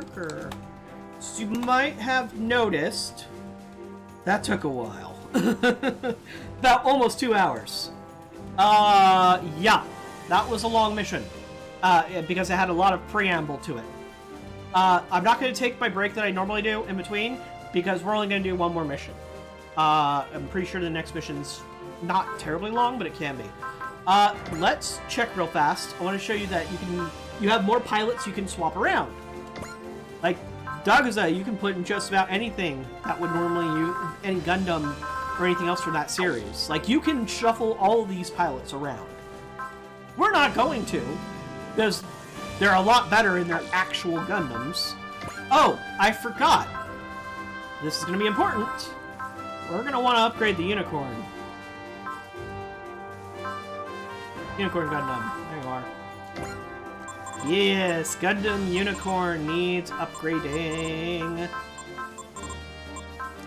worker. So you might have noticed that took a while. About almost 2 hours. Yeah, that was a long mission. Because it had a lot of preamble to it. I'm not going to take my break that I normally do in between, because we're only going to do one more mission. I'm pretty sure the next mission's not terribly long, but it can be. Let's check real fast. I want to show you that you have more pilots you can swap around. Like Dagaza, you can put in just about anything that would normally use any Gundam or anything else from that series. Like, you can shuffle all of these pilots around. We're not going to, because they're a lot better in their actual Gundams. Oh, I forgot. This is going to be important. We're going to want to upgrade the Unicorn. Unicorn Gundam. There you are. Yes, Gundam Unicorn needs upgrading.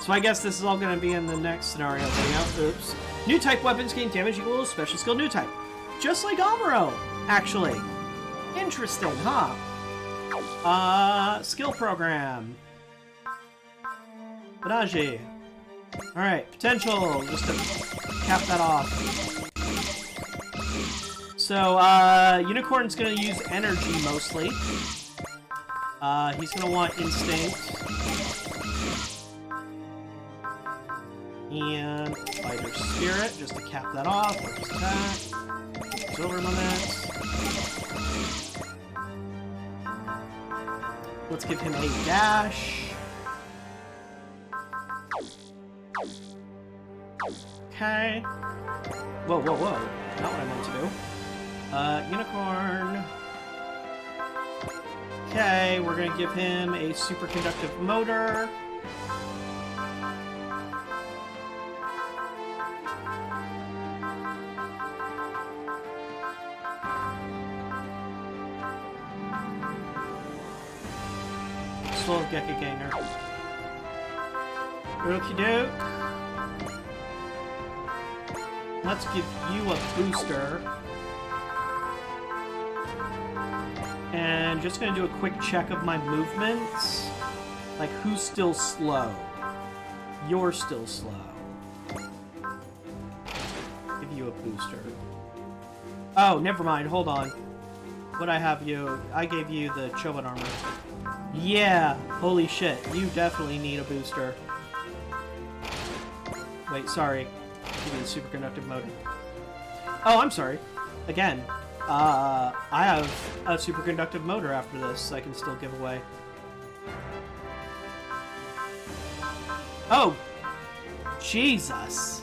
So I guess this is all going to be in the next scenario video. Oops. New type weapons gain damage equal to special skill new type. Just like Amuro, actually. Interesting, huh? Skill program. Banaji. Alright, potential. Just to cap that off. So, Unicorn's gonna use energy mostly. He's gonna want instinct. And fighter spirit, just to cap that off. First attack. Silver limits. Let's give him a dash. Okay. Whoa, whoa, whoa. Not what I meant to do. Unicorn. Okay, we're gonna give him a superconductive motor. Slow Gekka Ganger. Okie doke. Let's give you a booster. And just gonna do a quick check of my movements. Like, who's still slow? You're still slow. Give you a booster. Oh, never mind. Hold on. What'd I have you? I gave you the Choban armor. Yeah, holy shit. You definitely need a booster. Wait, sorry. Give me the superconductive motor. Oh, I'm sorry. Again. I have a superconductive motor after this I can still give away. Oh! Jesus!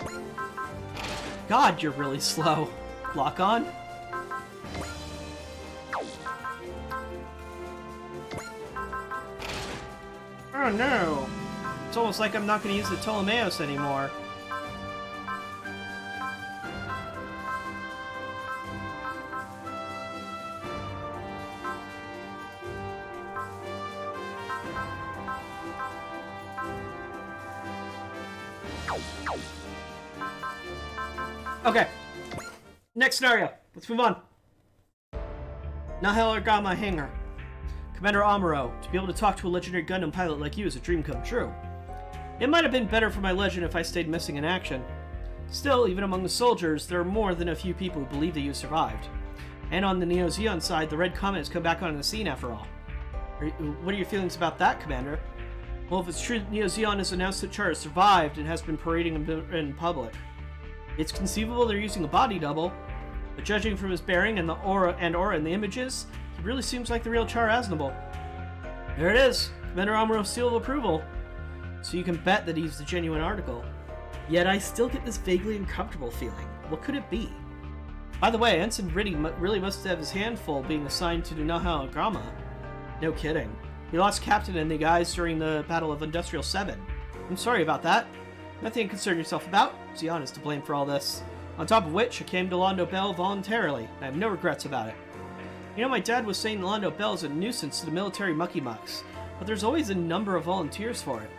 God, you're really slow. Lock on? Oh no! It's almost like I'm not going to use the Ptolemaeus anymore. Okay. Next scenario. Let's move on. Nahel Argama Hangar. Commander Amuro, to be able to talk to a legendary Gundam pilot like you is a dream come true. It might have been better for my legend if I stayed missing in action. Still, even among the soldiers, there are more than a few people who believe that you survived. And on the Neo Zeon side, the Red Comet has come back on the scene after all. What are your feelings about that, Commander? Well, if it's true that Neo Zeon has announced that Char has survived and has been parading in public, it's conceivable they're using a body double, but judging from his bearing and the aura in the images, he really seems like the real Char Aznable. There it is, Commander Amuro's seal of approval. So you can bet that he's the genuine article. Yet I still get this vaguely uncomfortable feeling. What could it be? By the way, Ensign Riddy really must have his handful being assigned to Naha Grama. No kidding. He lost Captain and the guys during the Battle of Industrial 7. I'm sorry about that. Nothing to concern yourself about. Zeon is to blame for all this. On top of which, I came to Londo Bell voluntarily. I have no regrets about it. You know, my dad was saying Londo Bell is a nuisance to the military mucky mucks, but there's always a number of volunteers for it.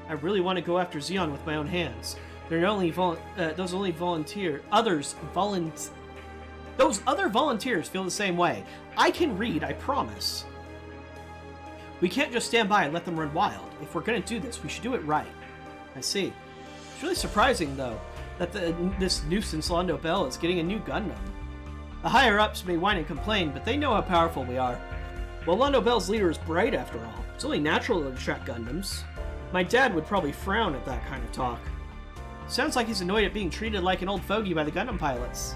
I really want to go after Zeon with my own hands. They're not only those other volunteers feel the same way. I can read, I promise. We can't just stand by and let them run wild. If we're gonna do this, we should do it right. I see. It's really surprising, though, that this nuisance Londo Bell is getting a new Gundam. The higher-ups may whine and complain, but they know how powerful we are. Well, Londo Bell's leader is bright, after all. It's only natural to attract Gundams. My dad would probably frown at that kind of talk. Sounds like he's annoyed at being treated like an old fogey by the Gundam pilots.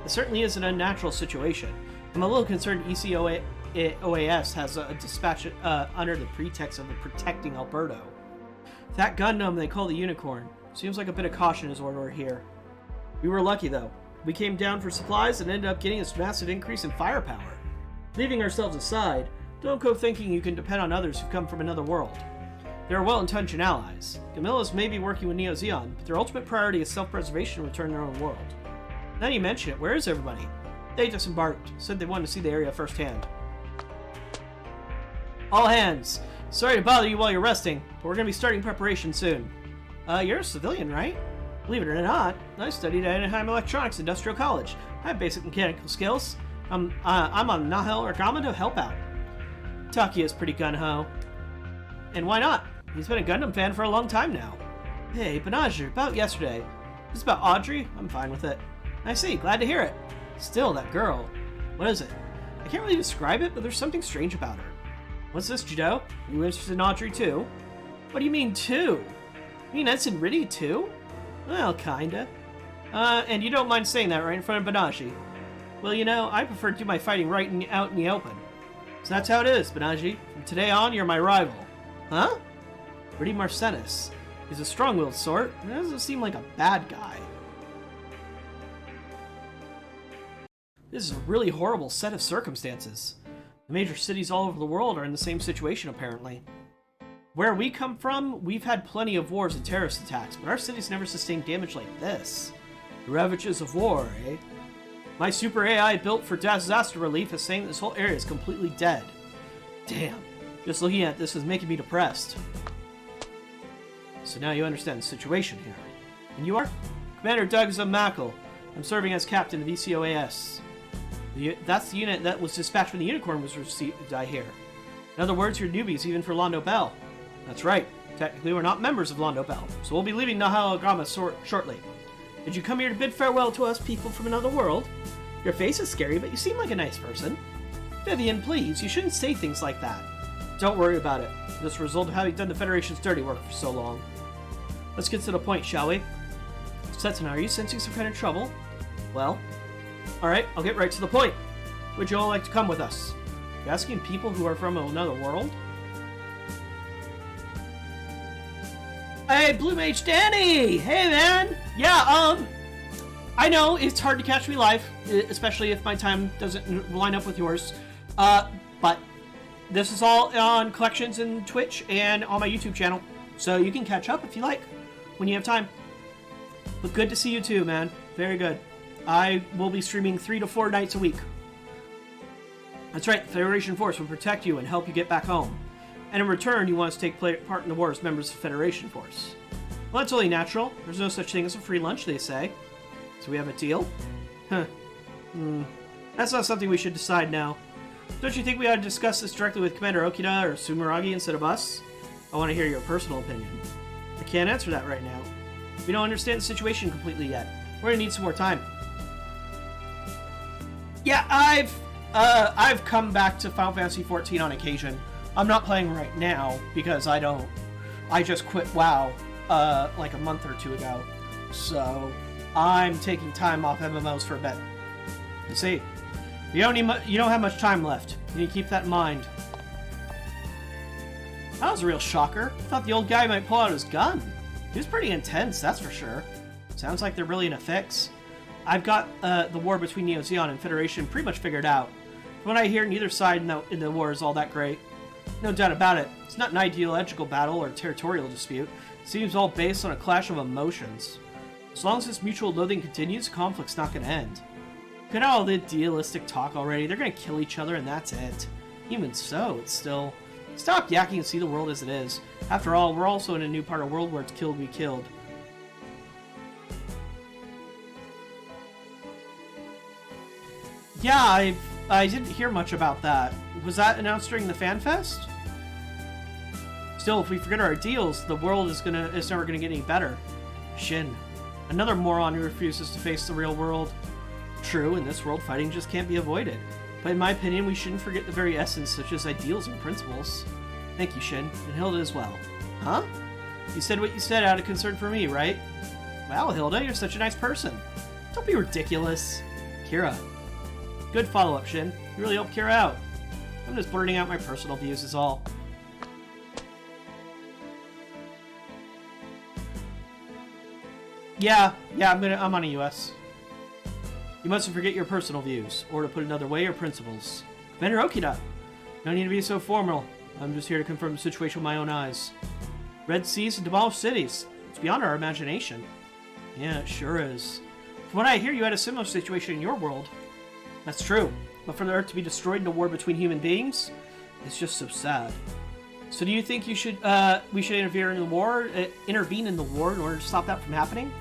It certainly is an unnatural situation. I'm a little concerned OAS has a dispatch under the pretext of protecting Alberto. That Gundam they call the Unicorn. Seems like a bit of caution is ordered here. We were lucky, though. We came down for supplies and ended up getting this massive increase in firepower. Leaving ourselves aside, don't go thinking you can depend on others who come from another world. They are well-intentioned allies. Gamilas may be working with Neo Zeon, but their ultimate priority is self-preservation and return to their own world. Now you mention it, where is everybody? They disembarked, said they wanted to see the area firsthand. All hands! Sorry to bother you while you're resting, but we're going to be starting preparation soon. You're a civilian, right? Believe it or not, I studied at Anaheim Electronics Industrial College. I have basic mechanical skills. I'm on Nahel or Gama to help out. Taki is pretty gun-ho. And why not? He's been a Gundam fan for a long time now. Hey, Banajir, about yesterday. This about Audrey? I'm fine with it. I see, glad to hear it. Still, that girl. What is it? I can't really describe it, but there's something strange about her. What's this, Judo? Are you interested in Audrey, too? What do you mean, too? You mean Ensign Riddy, too? Well, kinda. And you don't mind saying that right in front of Banaji. Well, you know, I prefer to do my fighting out in the open. So that's how it is, Banaji. From today on, you're my rival. Huh? Riddy Marcenis. He's a strong-willed sort, and doesn't seem like a bad guy. This is a really horrible set of circumstances. The major cities all over the world are in the same situation, apparently. Where we come from, we've had plenty of wars and terrorist attacks, but our cities never sustained damage like this. The ravages of war, eh? My super AI built for disaster relief is saying this whole area is completely dead. Damn, just looking at this is making me depressed. So now you understand the situation here. And you are? Commander Doug Zamackle. I'm serving as captain of ECOAS. That's the unit that was dispatched when the Unicorn was received, I hear. In other words, you're newbies even for Londo Bell. That's right. Technically, we're not members of Londo Bell, so we'll be leaving Nahalagama shortly. Did you come here to bid farewell to us people from another world? Your face is scary, but you seem like a nice person. Vivian, please, you shouldn't say things like that. Don't worry about it. This result of having done the Federation's dirty work for so long. Let's get to the point, shall we? Setsuna, are you sensing some kind of trouble? Well, alright, I'll get right to the point. Would you all like to come with us? You asking people who are from another world? Hey, Blue Mage Danny! Hey, man! Yeah, I know it's hard to catch me live, especially if my time doesn't line up with yours. But this is all on collections and Twitch and on my YouTube channel, so you can catch up if you like, when you have time. But good to see you too, man. Very good. I will be streaming 3 to 4 nights a week. That's right, the Federation Force will protect you and help you get back home. And in return, you want us to take part in the war as members of the Federation Force. Well, that's only natural. There's no such thing as a free lunch, they say. So we have a deal? Huh. That's not something we should decide now. Don't you think we ought to discuss this directly with Commander Okida or Sumeragi instead of us? I want to hear your personal opinion. I can't answer that right now. We don't understand the situation completely yet. We're gonna need some more time. Yeah, I've come back to Final Fantasy XIV on occasion. I'm not playing right now because I just quit WoW like a month or two ago. So I'm taking time off MMOs for a bit. You see, you don't have much time left. You need to keep that in mind. That was a real shocker. I thought the old guy might pull out his gun. He was pretty intense, that's for sure. Sounds like they're really in a fix. I've got the war between Neo Zeon and Federation pretty much figured out. From what I hear, neither side in the war is all that great. No doubt about it, it's not an ideological battle or territorial dispute. It seems all based on a clash of emotions. As long as this mutual loathing continues, the conflict's not going to end. Cut out all the idealistic talk already. They're going to kill each other and that's it. Even so, it's still... Stop yakking and see the world as it is. After all, we're also in a new part of the world where it's killed we killed. Yeah, I didn't hear much about that. Was that announced during the FanFest? Still, if we forget our ideals, the world is never gonna get any better. Shin, another moron who refuses to face the real world. True, in this world, fighting just can't be avoided. But in my opinion, we shouldn't forget the very essence, such as ideals and principles. Thank you, Shin, and Hilda as well. Huh? You said what you said out of concern for me, right? Wow, Hilda, you're such a nice person. Don't be ridiculous. Kira. Good follow-up, Shin. You really helped Kira out. I'm just blurting out my personal views is all. Yeah, I'm on a US. You mustn't forget your personal views, or to put another way, your principles. Commander Okida! No need to be so formal. I'm just here to confirm the situation with my own eyes. Red seas and demolished cities. It's beyond our imagination. Yeah, it sure is. From what I hear, you had a similar situation in your world. That's true. But for the Earth to be destroyed in a war between human beings, it's just so sad. So do you think we should intervene in the war in order to stop that from happening?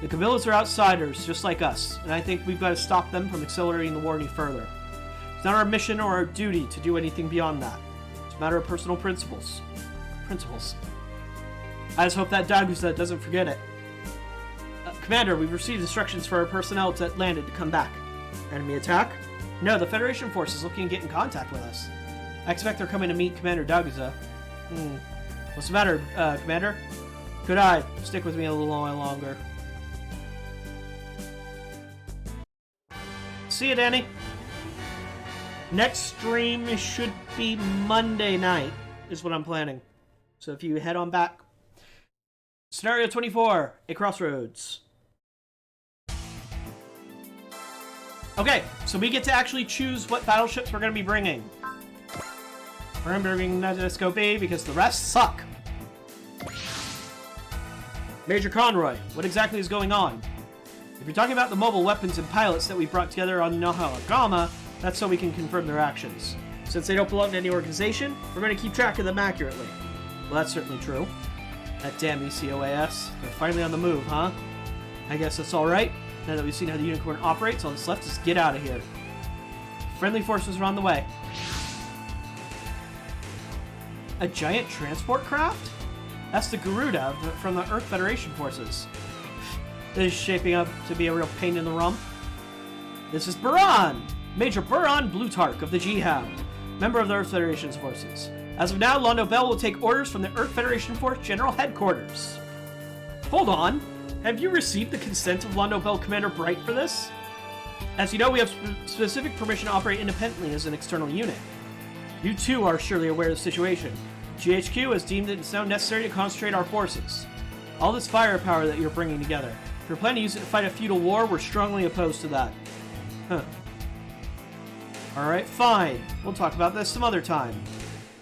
The Cabillas are outsiders, just like us, and I think we've got to stop them from accelerating the war any further. It's not our mission or our duty to do anything beyond that. It's a matter of personal principles. I just hope that Dagusa doesn't forget it. Commander, we've received instructions for our personnel that landed to come back. Enemy attack? No, the Federation force is looking to get in contact with us. I expect they're coming to meet Commander Dagusa. What's the matter, Commander? Could I stick with me a little while longer? See you, Danny. Next stream should be Monday night, is what I'm planning. So if you head on back. Scenario 24, a Crossroads. Okay, so we get to actually choose what battleships we're going to be bringing. We're going to be bringing Natoscope A because the rest suck. Major Conroy, what exactly is going on? If you're talking about the mobile weapons and pilots that we brought together on Nahagama, that's so we can confirm their actions. Since they don't belong to any organization, we're going to keep track of them accurately. Well, that's certainly true. That damn ECOAS. They're finally on the move, huh? I guess that's alright. Now that we've seen how the Unicorn operates, all that's left is get out of here. Friendly forces are on the way. A giant transport craft? That's the Garuda from the Earth Federation forces. This is shaping up to be a real pain in the rump. This is Buran! Major Buran Blutarch of the G-Hound, member of the Earth Federation's forces. As of now, Londo Bell will take orders from the Earth Federation Force General Headquarters. Hold on. Have you received the consent of Londo Bell Commander Bright for this? As you know, we have specific permission to operate independently as an external unit. You too are surely aware of the situation. GHQ has deemed it it's now necessary to concentrate our forces. All this firepower that you're bringing together. If you're planning to use it to fight a feudal war, we're strongly opposed to that. Huh. Alright, fine. We'll talk about this some other time.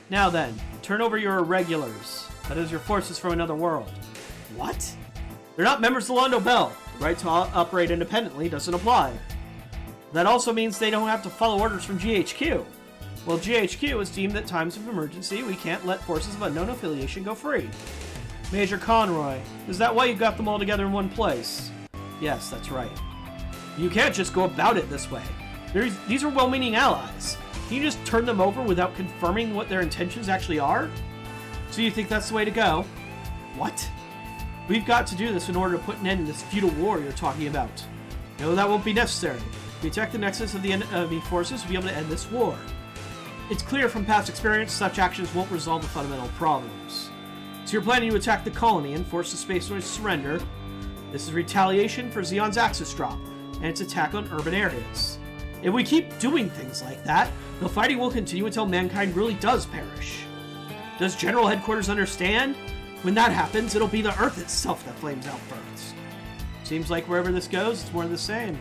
Now then, turn over your irregulars. That is, your forces from another world. What? They're not members of Londo Bell. The right to operate independently doesn't apply. That also means they don't have to follow orders from GHQ. Well, GHQ has deemed that times of emergency, we can't let forces of unknown affiliation go free. Major Conroy, is that why you got them all together in one place? Yes, that's right. You can't just go about it this way. These are well-meaning allies. Can you just turn them over without confirming what their intentions actually are? So you think that's the way to go? What? We've got to do this in order to put an end to this feudal war you're talking about. No, that won't be necessary. If we attack the nexus of the enemy forces, we'll be able to end this war. It's clear from past experience such actions won't resolve the fundamental problems. So you're planning to attack the colony and force the Spaceroids to surrender. This is retaliation for Xeon's Axis drop, and its attack on urban areas. If we keep doing things like that, the fighting will continue until mankind really does perish. Does General Headquarters understand? When that happens, it'll be the Earth itself that flames out first. Seems like wherever this goes, it's more of the same.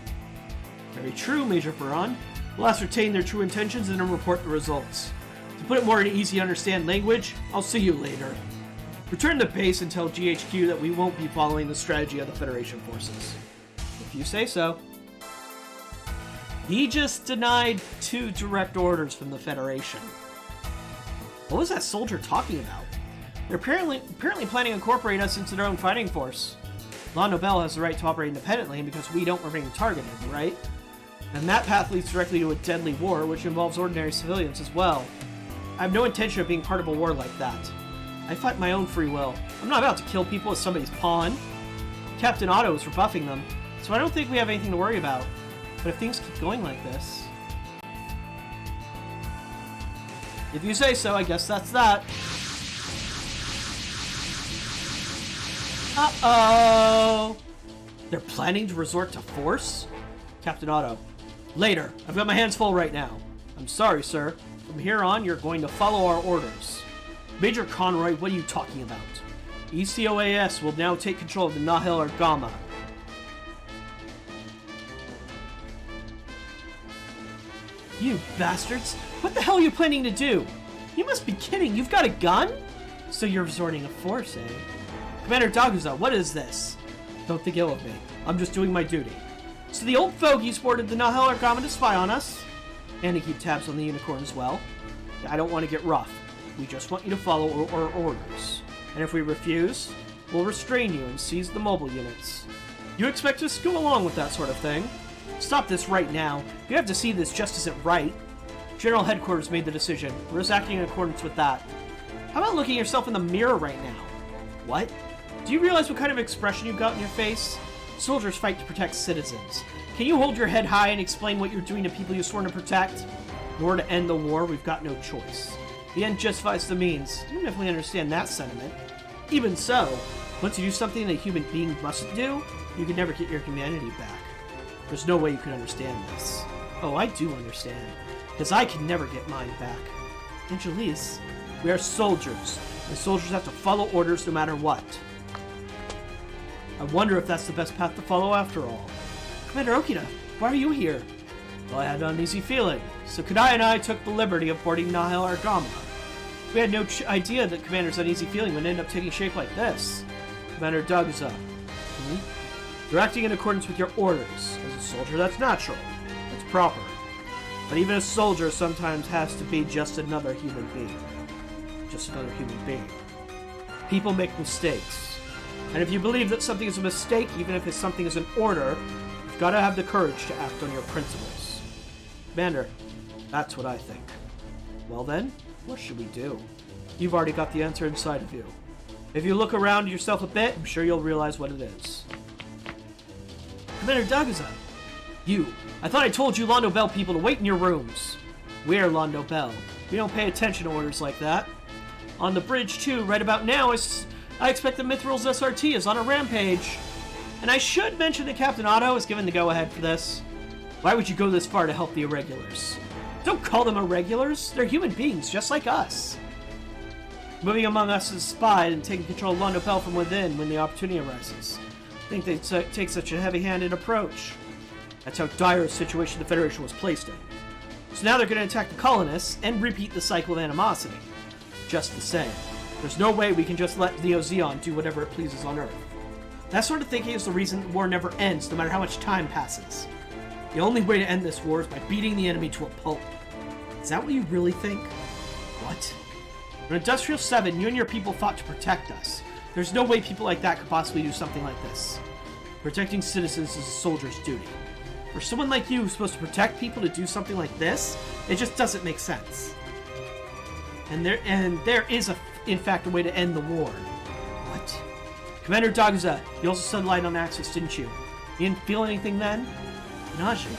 Very true, Major Buran. We'll ascertain their true intentions and then report the results. To put it more in easy-to-understand language, I'll see you later. Return to base and tell GHQ that we won't be following the strategy of the Federation forces. If you say so. He just denied 2 direct orders from the Federation. What was that soldier talking about? They're apparently planning to incorporate us into their own fighting force. Londo Bell has the right to operate independently, and because we don't, we're being targeted, right? And that path leads directly to a deadly war, which involves ordinary civilians as well. I have no intention of being part of a war like that. I fight my own free will. I'm not about to kill people as somebody's pawn. Captain Otto is rebuffing them, so I don't think we have anything to worry about. But if things keep going like this... If you say so, I guess that's that. Uh-oh! They're planning to resort to force? Captain Otto. Later. I've got my hands full right now. I'm sorry, sir. From here on, you're going to follow our orders. Major Conroy, what are you talking about? ECOAS will now take control of the Nahel Argama. You bastards! What the hell are you planning to do? You must be kidding, you've got a gun? So you're resorting to force, eh? Commander Daguza, what is this? Don't think ill of me. I'm just doing my duty. So the old fogey sported the Nahel Argama to spy on us? And to keep tabs on the unicorn as well? I don't want to get rough. We just want you to follow our orders. And if we refuse, we'll restrain you and seize the mobile units. You expect us to go along with that sort of thing? Stop this right now. You have to see this just isn't right. General Headquarters made the decision. We're just acting in accordance with that. How about looking yourself in the mirror right now? What? Do you realize what kind of expression you've got in your face? Soldiers fight to protect citizens. Can you hold your head high and explain what you're doing to people you've sworn to protect? In order to end the war, we've got no choice. The end justifies the means. You definitely understand that sentiment. Even so, once you do something that a human being must do, you can never get your humanity back. There's no way you can understand this. Oh, I do understand. Because I can never get mine back. Angelise, we are soldiers, and soldiers have to follow orders no matter what. I wonder if that's the best path to follow after all. Commander Okita, why are you here? Well, I had an uneasy feeling, so Kadai and I took the liberty of boarding Nahel Argama. We had no idea that Commander's uneasy feeling would end up taking shape like this. Commander Daguza. You're acting in accordance with your orders. As a soldier, that's natural. That's proper. But even a soldier sometimes has to be just another human being. Just another human being. People make mistakes. And if you believe that something is a mistake, even if something is an order, you've got to have the courage to act on your principles. Commander, that's what I think. Well then, what should we do? You've already got the answer inside of you. If you look around yourself a bit, I'm sure you'll realize what it is. Commander Daguza! I thought I told you Londo Bell people to wait in your rooms. We're Londo Bell. We don't pay attention to orders like that. On the bridge, too, right about now, I expect the Mithril's SRT is on a rampage. And I should mention that Captain Otto is given the go-ahead for this. Why would you go this far to help the Irregulars? Don't call them Irregulars. They're human beings, just like us. Moving among us is spied and taking control of Londo Bell from within when the opportunity arises. I think they take such a heavy-handed approach. That's how dire a situation the Federation was placed in. So now they're going to attack the colonists and repeat the cycle of animosity. Just the same. There's no way we can just let Neo Zeon do whatever it pleases on Earth. That sort of thinking is the reason the war never ends, no matter how much time passes. The only way to end this war is by beating the enemy to a pulp. Is that what you really think? What? In Industrial 7, you and your people fought to protect us. There's no way people like that could possibly do something like this. Protecting citizens is a soldier's duty. For someone like you who's supposed to protect people to do something like this, it just doesn't make sense. And there is, in fact, a way to end the war. What? Commander Daguza, you also said light on Axis, didn't you? You didn't feel anything then? Nausea.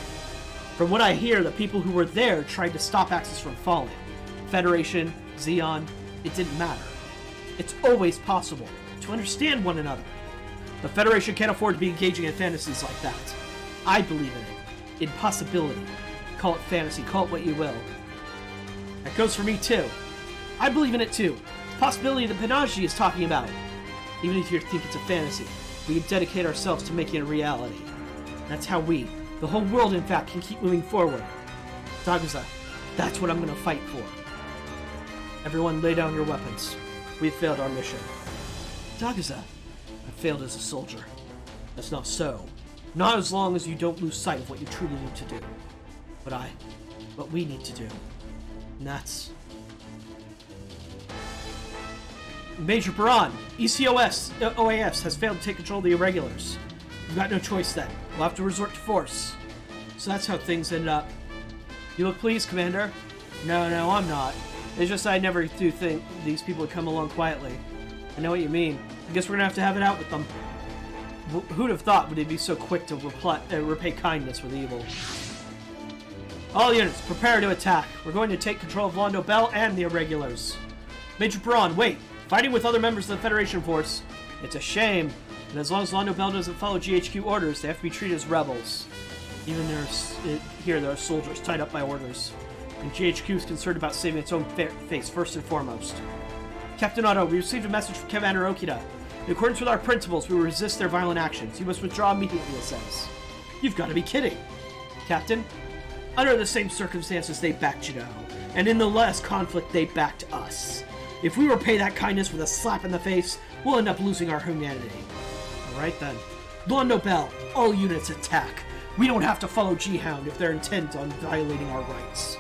From what I hear, the people who were there tried to stop Axis from falling. Federation, Zeon, it didn't matter. It's always possible to understand one another. The Federation can't afford to be engaging in fantasies like that. I believe in it. Impossibility. Call it fantasy, call it what you will. That goes for me too. I believe in it too. The possibility that Panaji is talking about. Even if you think it's a fantasy, we can dedicate ourselves to making it a reality. That's how we, the whole world in fact, can keep moving forward. Daguza, that's what I'm going to fight for. Everyone lay down your weapons. We've failed our mission. Daguza, I failed as a soldier. That's not so. Not as long as you don't lose sight of what you truly need to do. What we need to do. And that's... Major Baran, OAS has failed to take control of the Irregulars. We've got no choice then. We'll have to resort to force. So that's how things end up. You look pleased, Commander? No, I'm not. It's just I never do think these people would come along quietly. I know what you mean. I guess we're gonna have to have it out with them. Who'd have thought would they be so quick to repay kindness with evil? All units, prepare to attack. We're going to take control of Londo Bell and the Irregulars. Major Braun, wait. Fighting with other members of the Federation force. It's a shame. And as long as Londo Bell doesn't follow GHQ orders, they have to be treated as rebels. Even here, there are soldiers tied up by orders. And GHQ is concerned about saving its own face first and foremost. Captain Otto, we received a message from Commander Okita. In accordance with our principles, we will resist their violent actions. You must withdraw immediately, it says. You've got to be kidding. Captain, under the same circumstances, they backed Jidao. And in the last conflict, they backed us. If we repay that kindness with a slap in the face, we'll end up losing our humanity. Alright then. Londo Bell, all units attack. We don't have to follow G-Hound if they're intent on violating our rights.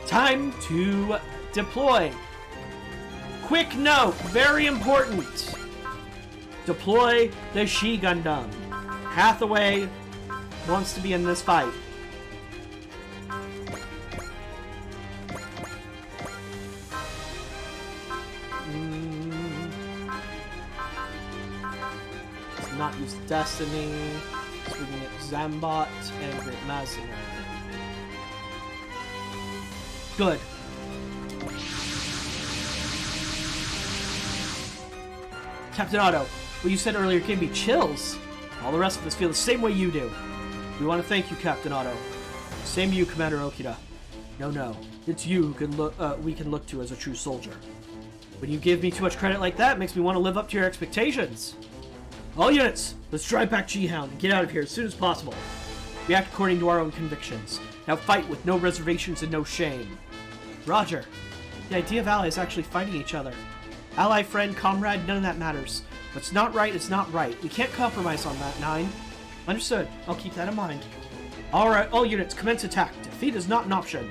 Time to deploy. Quick note, very important. Deploy the She Gundam. Hathaway wants to be in this fight. Let's not use Destiny. So we can get Zambot and Great Mazinger. Good. Captain Otto, what you said earlier gave me chills. All the rest of us feel the same way you do. We want to thank you, Captain Otto. Same to you, Commander Okita. No. It's you who we can look to as a true soldier. When you give me too much credit like that, it makes me want to live up to your expectations. All units, let's drive back G-Hound and get out of here as soon as possible. We act according to our own convictions. Now fight with no reservations and no shame. Roger. The idea of allies actually fighting each other. Ally, friend, comrade, none of that matters. What's not right is not right. We can't compromise on that, 9. Understood. I'll keep that in mind. Alright, all units, commence attack. Defeat is not an option.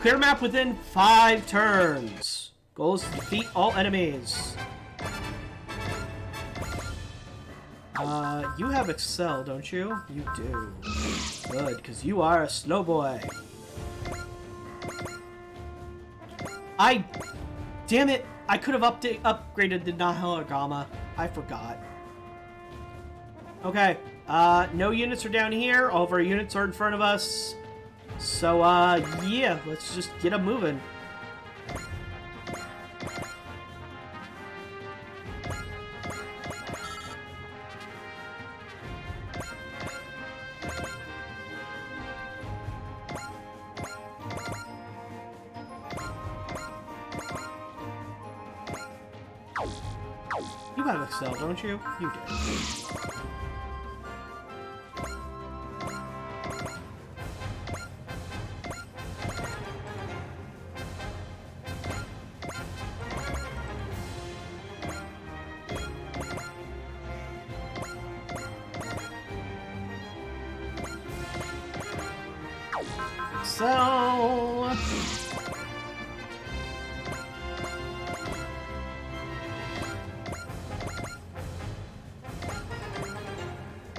Clear map within 5 turns. Goal is to defeat all enemies. You have Excel, don't you? You do. Good, because you are a slow boy. Damn it! I could have upgraded the Nahilagama. I forgot. Okay, no units are down here. All of our units are in front of us. So, yeah, let's just get them moving. You have Excel, don't you? You do. Excel.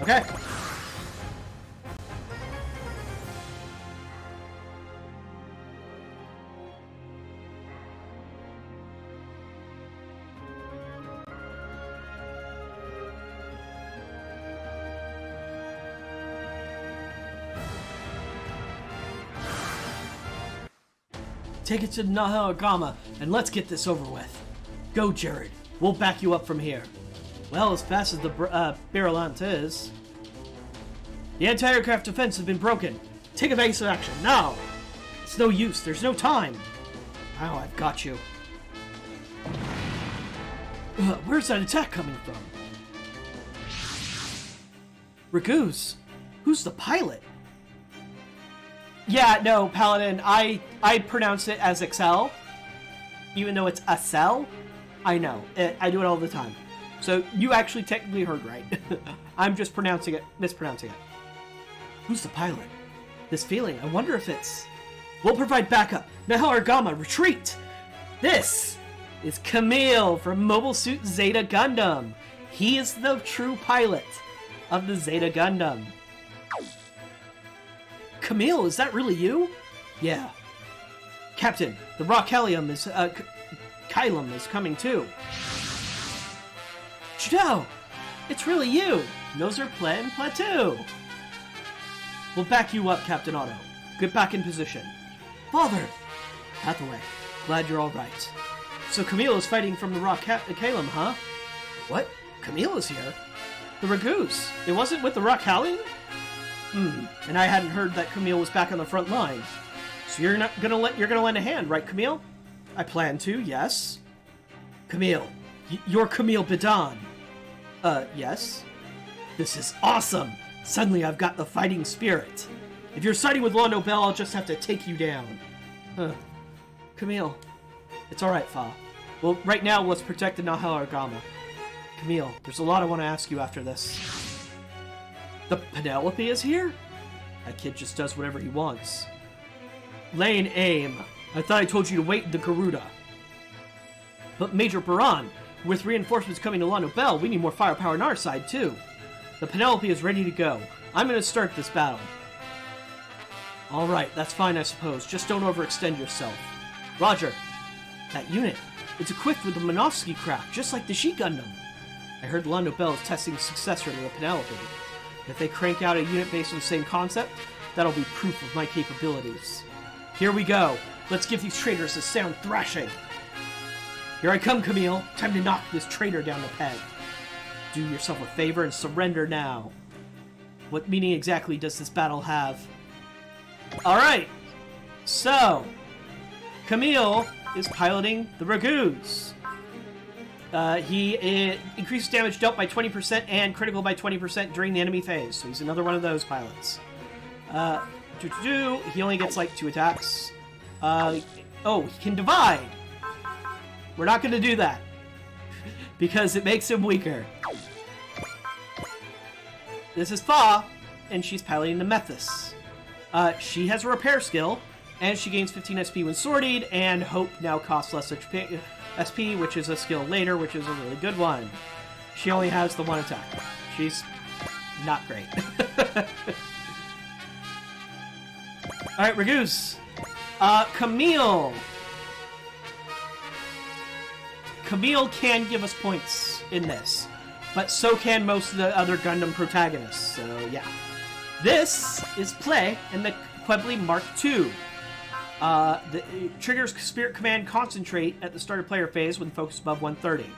Okay. Take it to Nahilagama, and let's get this over with. Go, Jared. We'll back you up from here. Well, as fast as the Barilant is. The anti-aircraft defense has been broken. Take evasive action, now! It's no use, there's no time. Wow, I've got you. Where's that attack coming from? Raguse, who's the pilot? Yeah, no, Paladin, I pronounce it as Excel, even though it's a cell. I know, I do it all the time. So you actually technically heard right. I'm just mispronouncing it. Who's the pilot? This feeling, I wonder if it's... We'll provide backup. Nahilagama, retreat! This is Camille from Mobile Suit Zeta Gundam. He is the true pilot of the Zeta Gundam. Camille, is that really you? Yeah. Captain, the Kylum is coming too. Judo! It's really you! Those are Plan Plateau! We'll back you up, Captain Otto. Get back in position. Father! Hathaway, glad you're alright. So Camille is fighting from the Kylum, huh? What? Camille is here? The Ragoose. It wasn't with the Kylum? And I hadn't heard that Camille was back on the front line. So you're gonna lend a hand, right, Camille? I plan to, yes. Camille. You're Camille Bidan. Yes? This is awesome! Suddenly I've got the fighting spirit. If you're siding with Londo Bell, I'll just have to take you down. Camille. It's alright, Fa. Well, right now, let's protect the Nahel Argama. Camille, there's a lot I want to ask you after this. The Penelope is here? That kid just does whatever he wants. Lane, aim. I thought I told you to wait in the Garuda. But Major Baran, with reinforcements coming to Londo Bell, we need more firepower on our side, too. The Penelope is ready to go. I'm going to start this battle. Alright, that's fine, I suppose. Just don't overextend yourself. Roger. That unit. It's equipped with the Minovsky craft, just like the She Gundam. I heard Londo Bell is testing the successor to the Penelope. If they crank out a unit based on the same concept, that'll be proof of my capabilities. Here we go. Let's give these traitors a sound thrashing. Here I come, Camille. Time to knock this traitor down the peg. Do yourself a favor and surrender now. What meaning exactly does this battle have? Alright. So, Camille is piloting the Ragoose. He increases damage dealt by 20% and critical by 20% during the enemy phase. So he's another one of those pilots. He only gets like 2 attacks. Oh, he can divide. We're not going to do that. Because it makes him weaker. This is Fa, and she's piloting the Methus. She has a repair skill, and she gains 15 SP when sortied, and Hope now costs less SP, which is a skill later, which is a really good one. She only has the 1 attack. She's not great. Alright, Ragoose. Camille. Camille can give us points in this, but so can most of the other Gundam protagonists, so yeah. This is play in the Quebly Mark II. Triggers Spirit Command Concentrate at the start of player phase when focus above 130.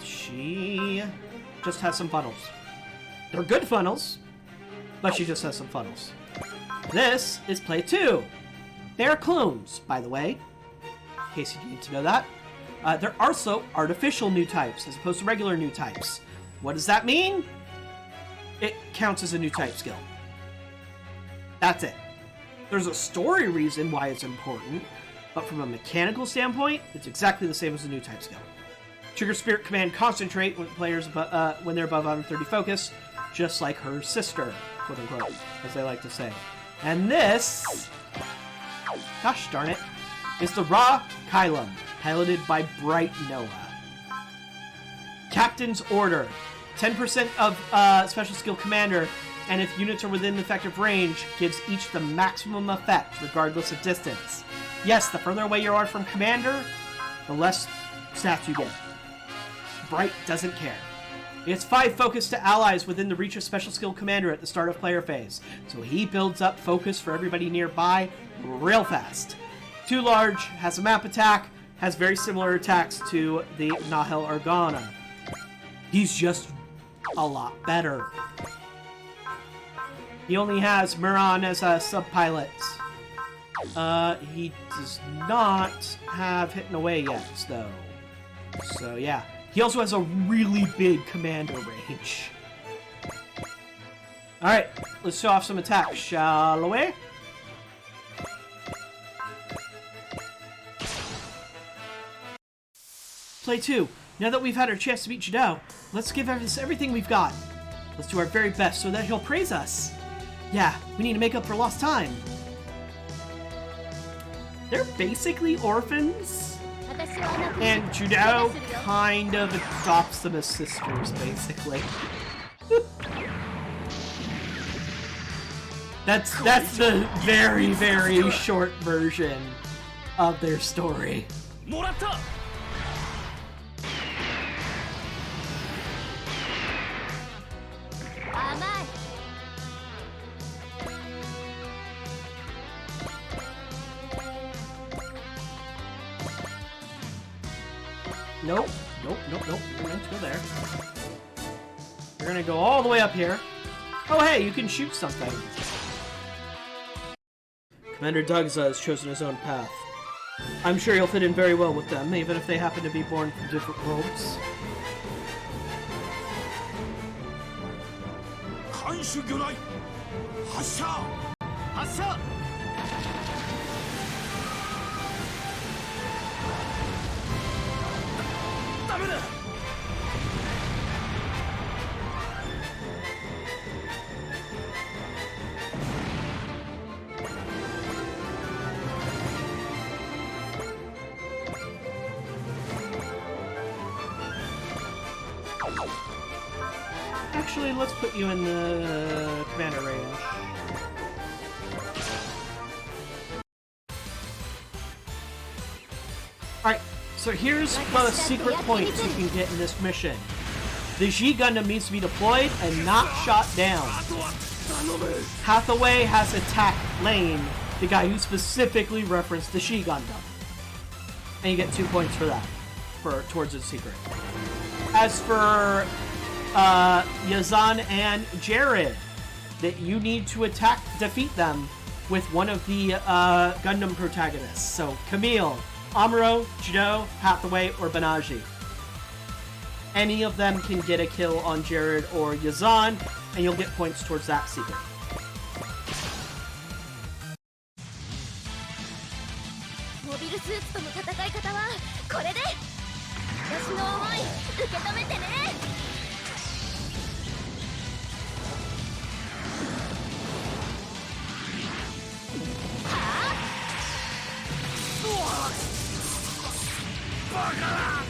She just has some funnels. They're good funnels, but she just has some funnels. This is play 2. They're clones, by the way, in case you need to know that. They're also artificial new types, as opposed to regular new types. What does that mean? It counts as a new type skill. That's it. There's a story reason why it's important, but from a mechanical standpoint, it's exactly the same as a new type skill. Trigger Spirit Command Concentrate when players when they're above 130 focus, just like her sister, quote unquote, as they like to say. And this, gosh darn it, is the Kylum, piloted by Bright Noah. Captain's Order. 10% of Special Skill Commander, and if units are within effective range, gives each the maximum effect, regardless of distance. Yes, the further away you are from Commander, the less stats you get. Bright doesn't care. It's 5 focus to allies within the reach of Special Skill Commander at the start of player phase, so he builds up focus for everybody nearby real fast. Too Large has a map attack, has very similar attacks to the Nahel Argana. He's just a lot better. He only has Muran as a sub-pilot. He does not have Hitting Away yet, though. So, yeah. He also has a really big commander range. Alright, let's show off some attacks, shall we? Play 2. Now that we've had our chance to meet Jidao, let's give everything we've got. Let's do our very best so that he'll praise us. Yeah, we need to make up for lost time. They're basically orphans. And Jidao kind of adopts them as sisters, basically. That's the very, very short version of their story. Nope. Nope. You're meant to go there. You're gonna go all the way up here. Oh, hey, you can shoot something. Commander Dugza has chosen his own path. I'm sure he'll fit in very well with them, even if they happen to be born from different worlds. Actually, let's put you in the commander range. Alright, so here's the secret points you can get in this mission. The G Gundam needs to be deployed and not shot down. Hathaway has attacked Lane, the guy who specifically referenced the G Gundam. And you get 2 points for that, towards its secret. As for Yazan and Jared, that you need to defeat them with one of the Gundam protagonists. So Camille, Amuro, Jido, Hathaway, or Banaji. Any of them can get a kill on Jared or Yazan, and you'll get points towards that secret.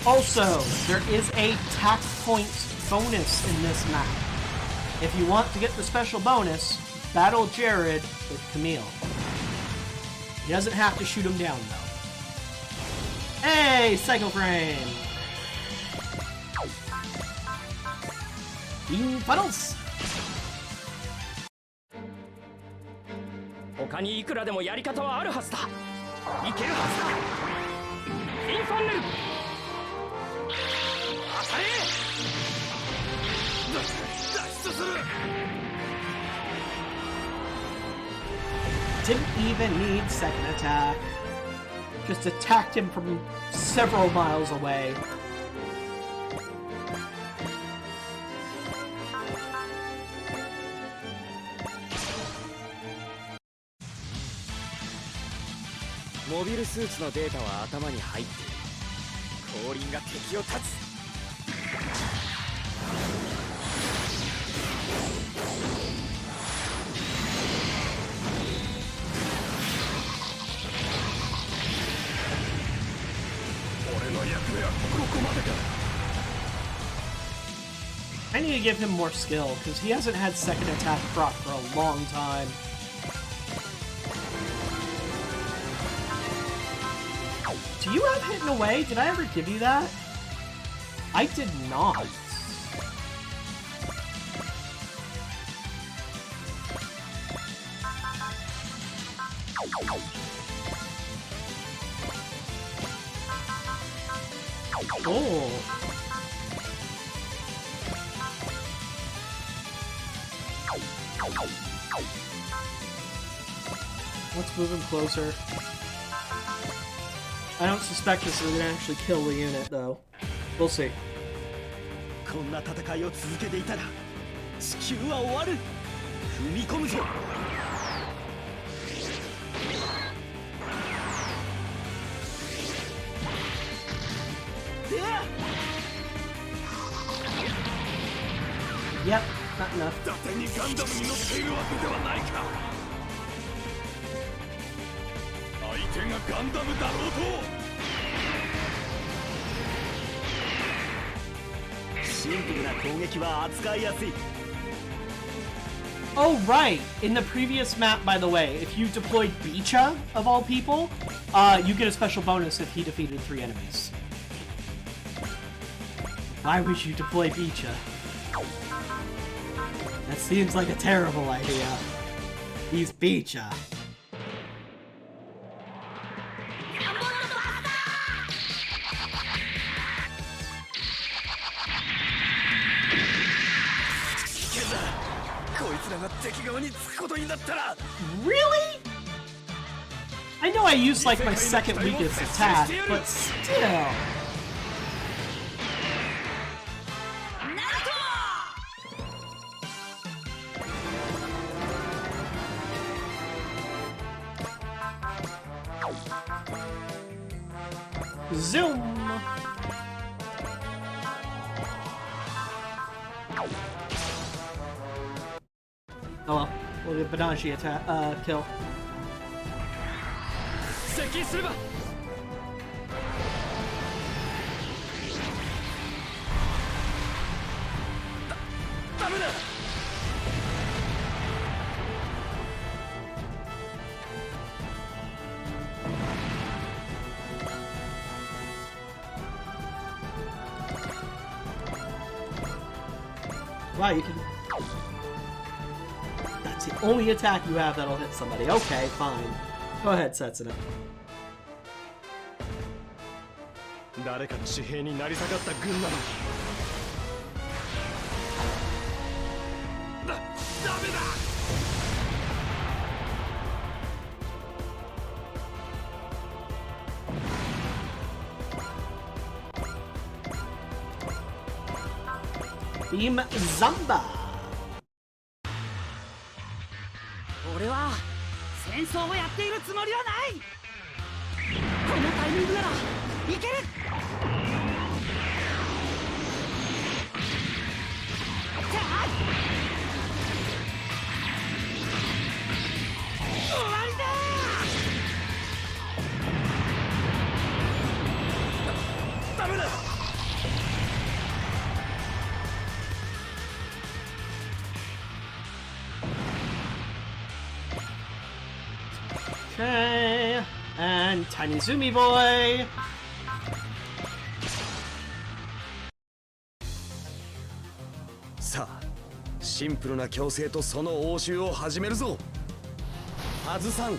Also, there is a tact points bonus in this map. If you want to get the special bonus, battle Jared with Camille. He doesn't have to shoot him down, though. Hey, Psycho Frame! Beam funnels! 他にいくらでもやり方はあるはずだ。いけるはずだ。インファンネル。当たれ。脱出する。 Didn't even need second attack. Just attacked him from several miles away. Mobile suits のデータは頭に入っている。後輪が敵を立つ。俺の役目はここまでだ。I need to give him more skill, because he hasn't had second attack proc for a long time. Do you have Hidden Away? Did I ever give you that? I did not. Oh. Let's move him closer. I don't suspect this is gonna actually kill the unit, though. We'll see. こんな戦いを続けていたら地球は終わる。踏み込むぞ。Yep, not enough. 伊達にガンダムに乗っているわけではないか。相手がガンダムだろうと。シンプルな攻撃は扱いやすい。 Oh, right! In the previous map, by the way, if you deployed Bicha, of all people, You get a special bonus if he defeated 3 enemies. Why would you deploy Beecha? That seems like a terrible idea. He's Beecha. Really? I know I used like my second weakest attack, but still. Zoom! Oh well, we'll get Banagi attack, kill. Wow, you can... That's the only attack you have that'll hit somebody. Okay, fine. Go ahead, Setsuna. 誰かの紙幣になり下がった軍なのダメだBeam Zamba! 俺は戦争をやっているつもりはない。このタイミングならいける。終わりだ。ダメだ。Okay, and Tiny Zumi Boy. Sa, シンプルな強制とその応酬を始めるぞ。あずさん。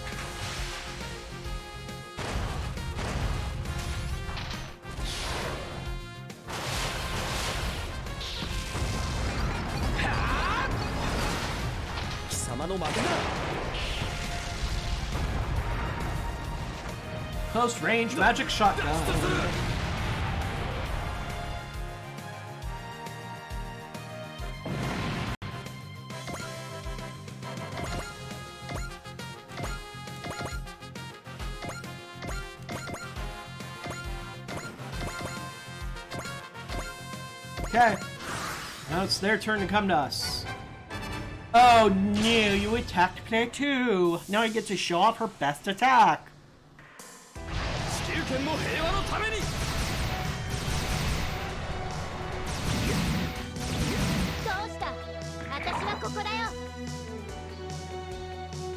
貴様の負けだ。Close range magic shotgun. Okay. Now it's their turn to come to us. Oh no, you attacked player 2. Now I get to show off her best attack. 地球圏の平和のために。どうした？私はここだよ。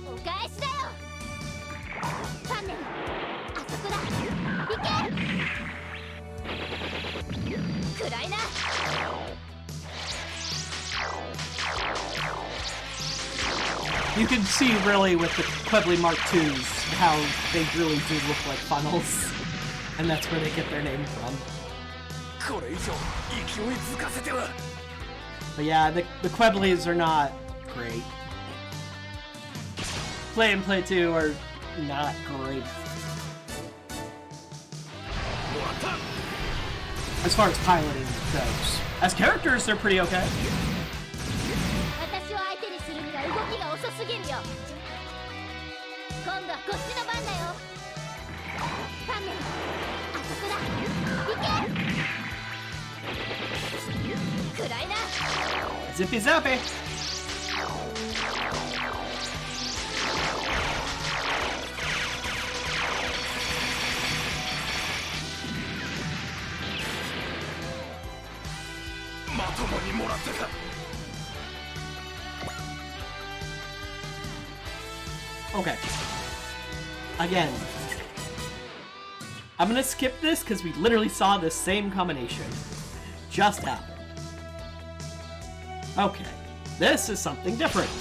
お返しだよ。ファンネル、あそこだ。行け。暗いな。You can see really with the Quedley Mark IIs how they really do look like funnels. And that's where they get their name from. But yeah, the Quedleys are not great. Play and Play 2 are not great. As far as piloting goes. As characters, they're pretty okay. 私を相手にするには動きが遅すぎるよ。今度はこっちの番だよ。ファンネル、あそこだ。行け。暗いな。Zippy zappy! Okay. Again, I'm gonna skip this because we literally saw this same combination just happen. Okay, this is something different.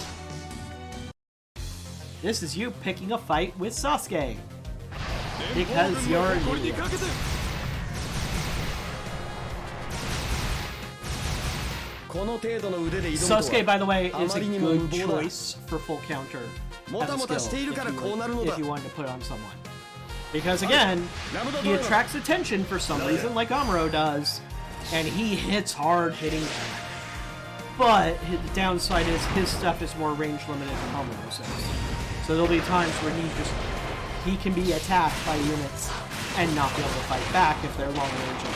This is you picking a fight with Sasuke. Because you're an idiot. Sasuke, by the way, is a good choice for full counter as a skill if you wanted to put it on someone. Because again, he attracts attention for some reason like Amuro does, and he hits hard hitting. But the downside is his stuff is more range limited than Amuro's is. So there'll be times where he can be attacked by units and not be able to fight back if they're long range.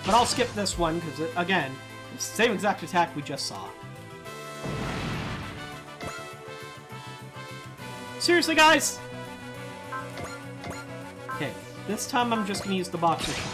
But I'll skip this one because, again, it's the same exact attack we just saw. Seriously, guys? Okay, this time I'm just going to use the boxer shotgun.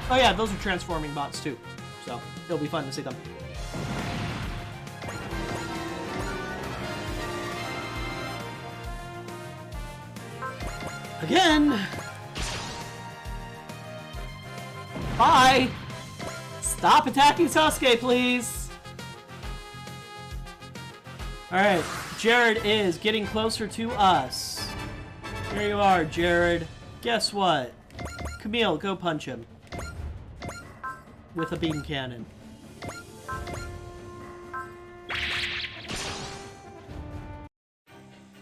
Oh yeah, those are transforming bots too, so it'll be fun to see them. Again! Bye! Stop attacking Sasuke, please! Alright, Jared is getting closer to us. Here you are, Jared. Guess what? Camille, go punch him. With a beam cannon.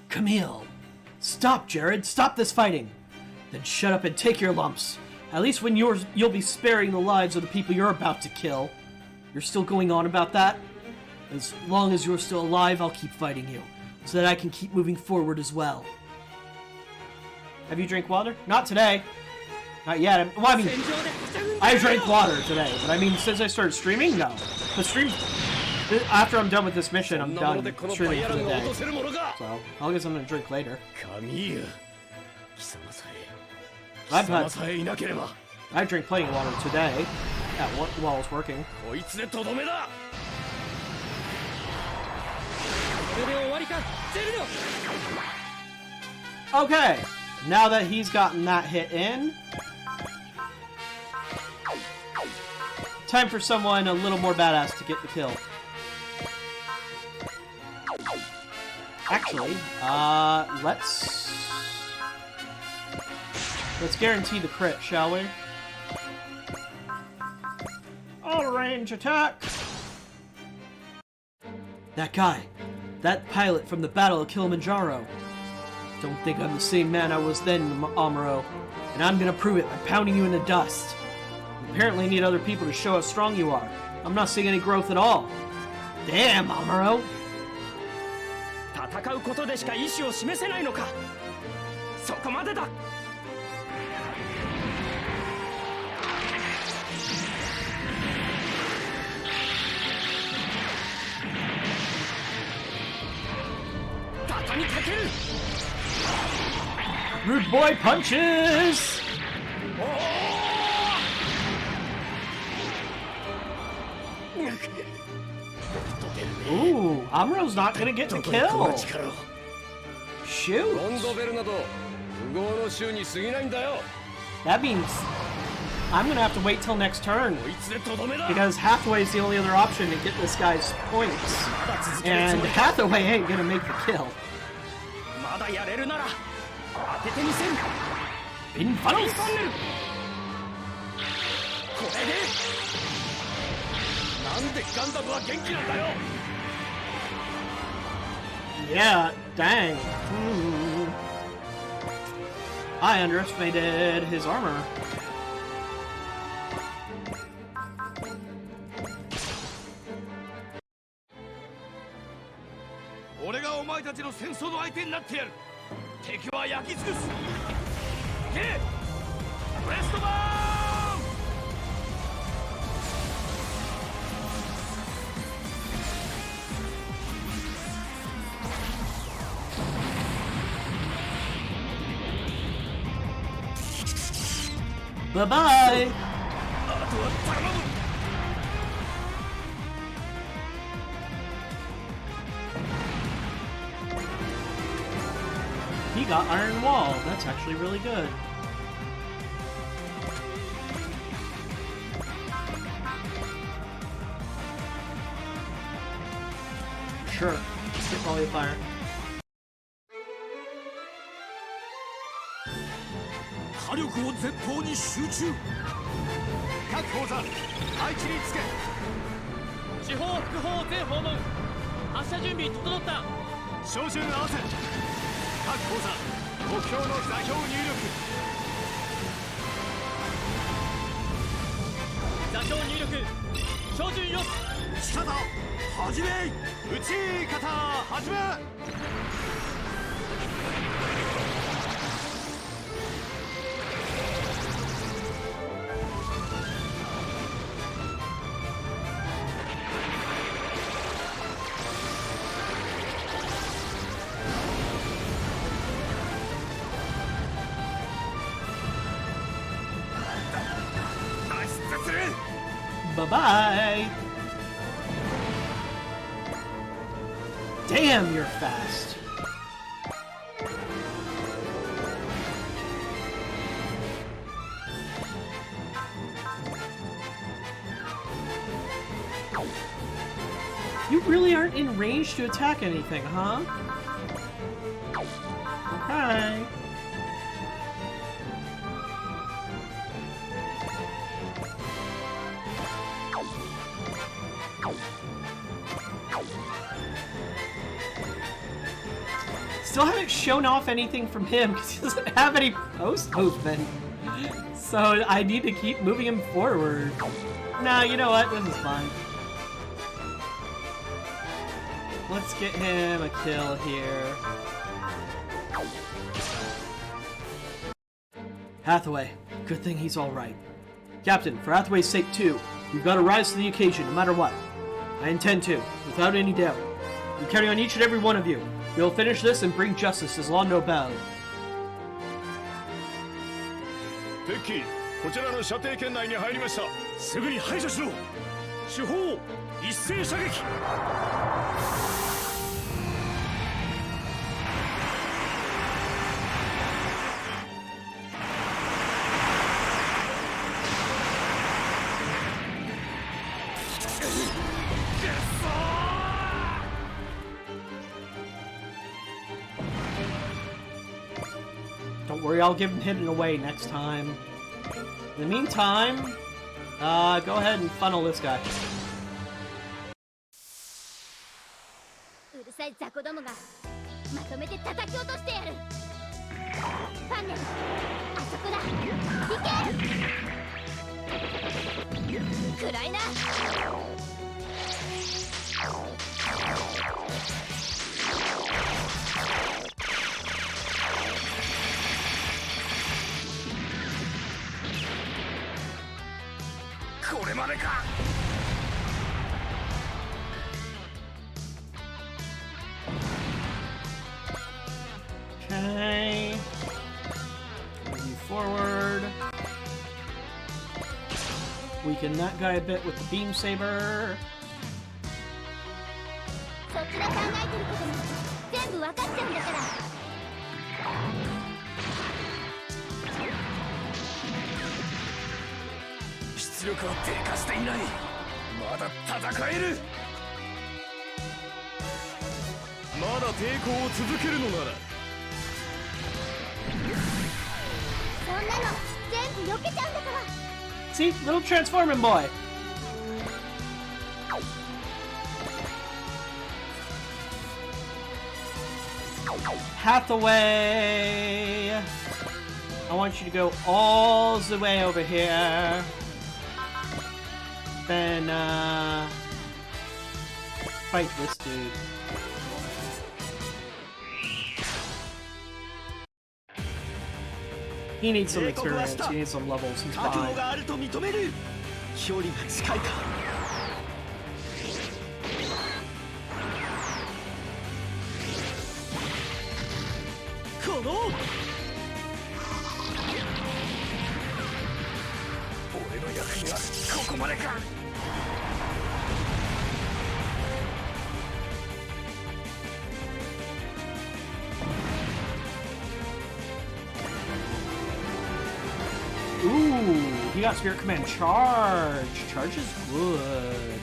Camille! Stop, Jared! Stop this fighting! Then shut up and take your lumps. At least when you'll be sparing the lives of the people you're about to kill. You're still going on about that? As long as you're still alive, I'll keep fighting you. So that I can keep moving forward as well. Have you drank water? Not today. Not yet. Well, I mean, I drank water today, but I mean, since I started streaming, no. The stream, after I'm done with this mission, I'm done streaming for the day. So, I'll get something to drink later. I drank plenty of water today, while I was working. Okay, now that he's gotten that hit in, time for someone a little more badass to get the kill. Actually, let's guarantee the crit, shall we? All range attack! That guy, that pilot from the Battle of Kilimanjaro. Don't think I'm the same man I was then, Amuro. And I'm gonna prove it by pounding you into dust. You apparently need other people to show how strong you are. I'm not seeing any growth at all. Damn, Amuro! Rude boy punches! Ooh, Amuro's not gonna get the kill! Shoot! That means I'm gonna have to wait till next turn, because Hathaway is the only other option to get this guy's points, and Hathaway ain't gonna make the kill. In funnels! なんでガンダムは元気なんだよ。 Yeah, dang. I underestimated his armor. 俺がお前たちの戦争の相手になってやる。敵は焼き尽くす。行けブレストバーン。 Bye bye. He got Iron Wall. That's actually really good. Sure. Get volley of fire. 火力を前方に集中。各砲座配置につけ。地方副砲全訪問。発射準備整った。照準合わせ。各砲座目標の座標入力。座標入力。照準よし。下だ始め。撃ち方始め。 Bye-bye! Damn, you're fast! You really aren't in range to attack anything, huh? Okay. Still haven't shown off anything from him because he doesn't have any post movement. So I need to keep moving him forward. Nah, you know what? This is fine. Let's get him a kill here. Hathaway. Good thing he's alright. Captain, for Hathaway's sake too, you've got to rise to the occasion no matter what. I intend to, without any doubt. I'm counting on each and every one of you. You'll finish this and bring justice as long Nobel. ベッキー、こちらの射程圏内に入りました。すぐに排除しろ。主砲一斉射撃。Don't worry, I'll give him hidden away next time. In the meantime, go ahead and funnel this guy. うるさい雑魚どもがまとめて叩き落としてやる。ファンネル、あそこだ。行け。暗いな。これまでか。 Okay. Move you forward. Weaken that guy a bit with the beam saber. そっちが考えてることも全部分かっちゃうんだから。出力は低下していない。まだ戦える。まだ抵抗を続けるのなら。 そんなの全部避けちゃうんだから。 See? Little transforming boy. Hathaway! I want you to go all the way over here. Then, fight this dude. He needs some experience, he needs some levels, he's behind. Ooh, he got Spirit Command Charge. Charge is good.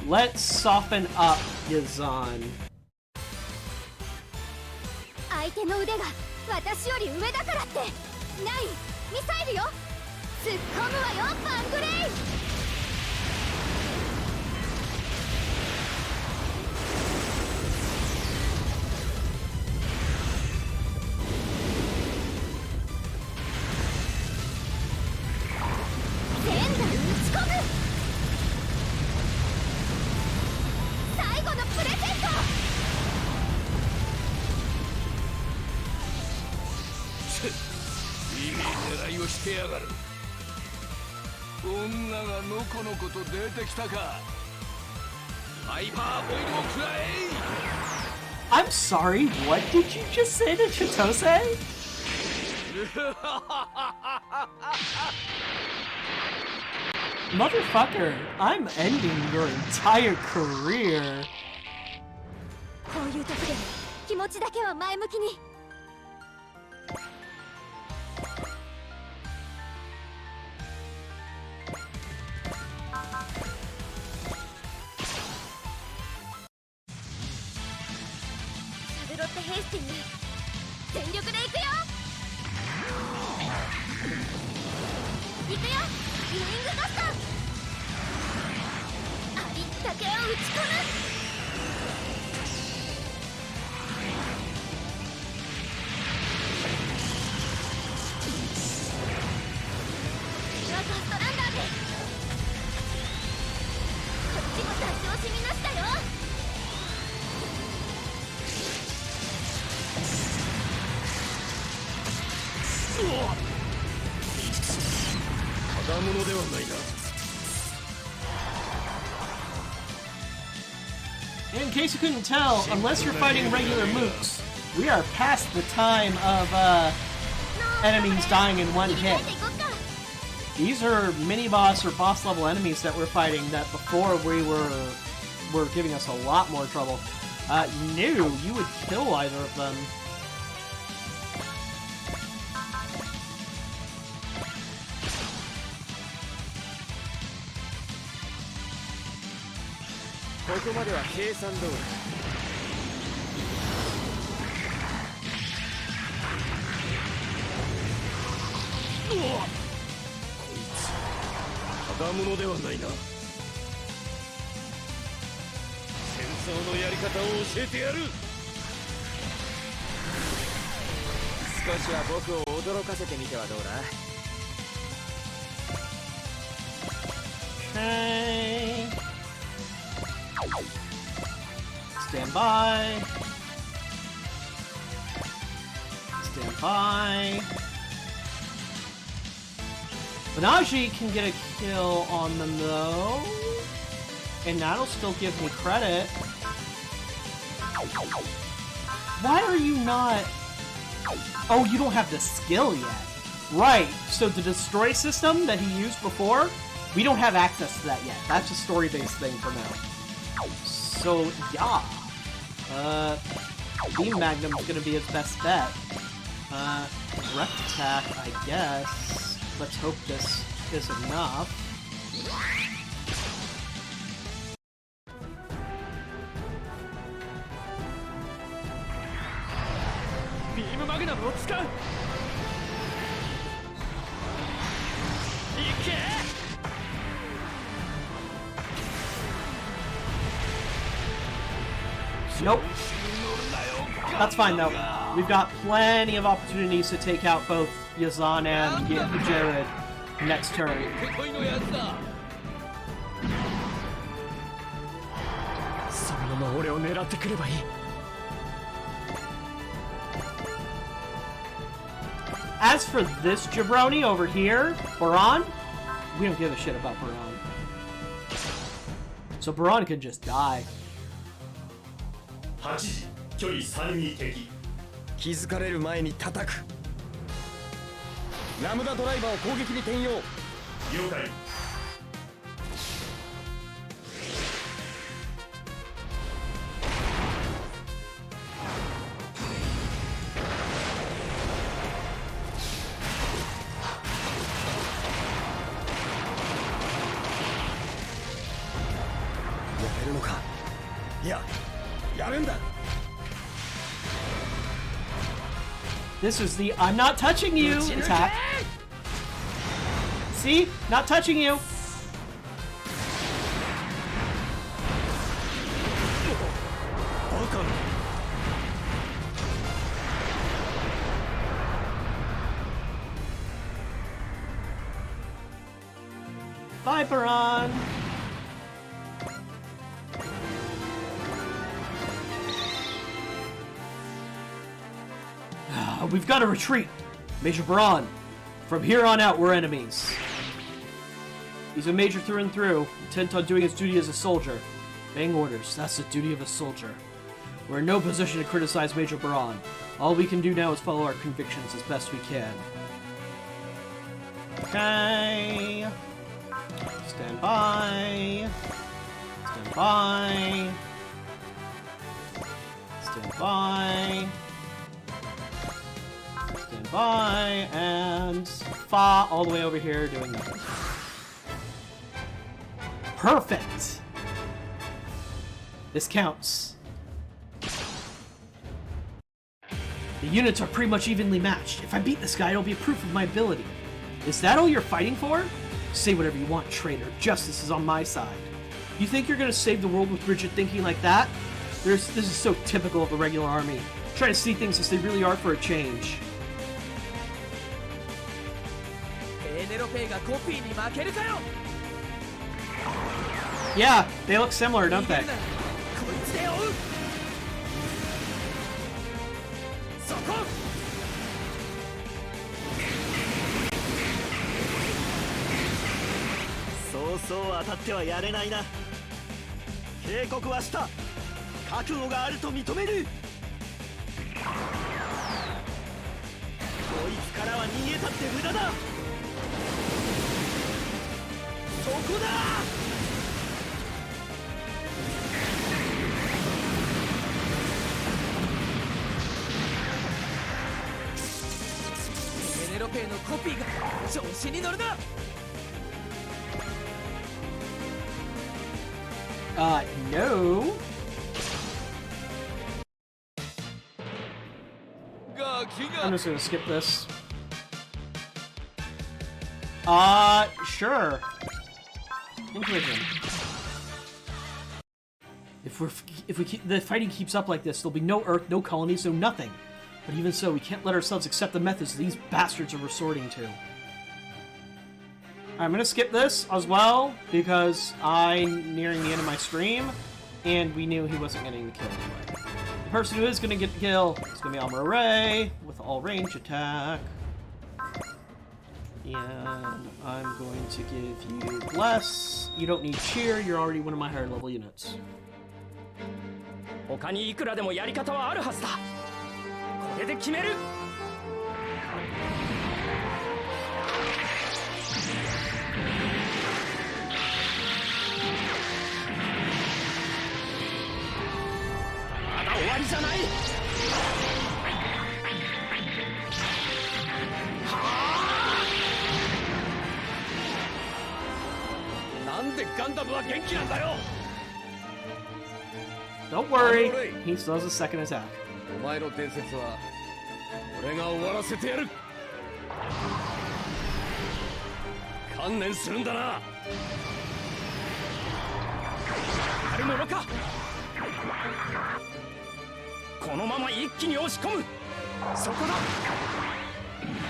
Let's soften up Yazan. 相手の腕が私より上だからってないミサイルよ突っ込むわよバングレイ全弾打ち込む最後のプレゼントいい狙いをしてやがる。女がのこのこと出てきたか。ハイパーボイルを食らえ。 I'm sorry, what did you just say to Chitose? Motherfucker, I'm ending your entire career. こういう時でも気持ちだけは前向きにサブロッテ・ヘイスティング全力で行くよ行くよウイングダスターありったけを打ち込むガストランダーでこっちも妥協しみましたよただものではないな。 In case you couldn't tell, unless you're fighting regular mooks, we are past the time of enemies dying in one hit. These are mini-boss or boss-level enemies that we're fighting that before we were giving us a lot more trouble. No, you would kill either of them. Oh! ただものではないな。戦争のやり方を教えてやる。少しは僕を驚かせてみてはどうだ。 Okay. Stand by. Stand by. Benaji can get a kill on them though, and that'll still give me credit. Why are you not... Oh, you don't have the skill yet. Right, so the destroy system that he used before, we don't have access to that yet. That's a story-based thing for now. So, yeah. Beam Magnum's gonna be his best bet. Direct attack, I guess. Let's hope this is enough. Beam Magnum を使う。いけ。Nope. That's fine, though. We've got plenty of opportunities to take out both Yazan and Jared next turn. 恋のやつだ。そのまま俺を狙ってくればいい。 As for this jabroni over here, Baron, we don't give a shit about Baron. So Baron can just die. 8時距離3に敵。気づかれる前に叩く。ラムダドライバーを攻撃に転用。了解。やれるのか。いや、やるんだ。 This is the I'm not touching you attack. See? Not touching you. Bye, Baron. We've got to retreat. Major Baron. From here on out, we're enemies. He's a major through and through, intent on doing his duty as a soldier. Obeying orders, that's the duty of a soldier. We're in no position to criticize Major Baron. All we can do now is follow our convictions as best we can. Okay. Stand by. Stand by. Stand by. Stand by, and Fa all the way over here doing nothing. Perfect! This counts. The units are pretty much evenly matched. If I beat this guy, it'll be a proof of my ability. Is that all you're fighting for? Say whatever you want, traitor. Justice is on my side. You think you're gonna save the world with rigid thinking like that? This is so typical of the regular army. Try to see things as they really are for a change. Yeah, they look similar, don't they? No. I'm just gonna skip this. Sure. Inclusion. If the fighting keeps up like this, there'll be no Earth, no colonies, no nothing. But even so, we can't let ourselves accept the methods these bastards are resorting to. I'm gonna skip this as well, because I'm nearing the end of my stream, and we knew he wasn't getting the kill anyway. The person who is gonna get the kill is gonna be Amuro Ray with all range attack. And I'm going to give you Bless. You don't need Cheer, you're already one of my higher level units. 他にいくらでもやり方はあるはずだ。これで決める。まだ終わりじゃない。なんでガンダムは元気なんだよ。 Don't worry, he still has a second attack. お前の伝説は俺が終わらせてやる。観念するんだな。やるものか。このまま一気に押し込む。そこだ。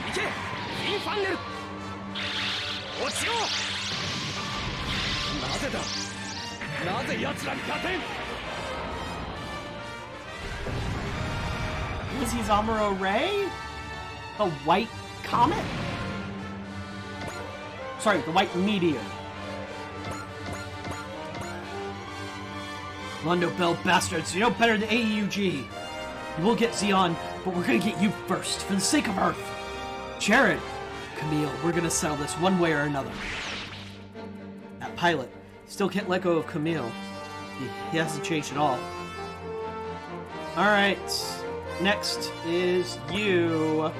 行けインファンネル。落ちよう。なぜだ、なぜ奴らに勝てん。 Is he Amuro Ray? The white comet? Sorry, the white meteor. Londo Bell bastards, you know better than AEUG. We'll get Zeon, but we're gonna get you first, for the sake of Earth. Jared, Camille, we're gonna settle this one way or another. That pilot still can't let go of Camille. He hasn't changed at all. Alright, next is you.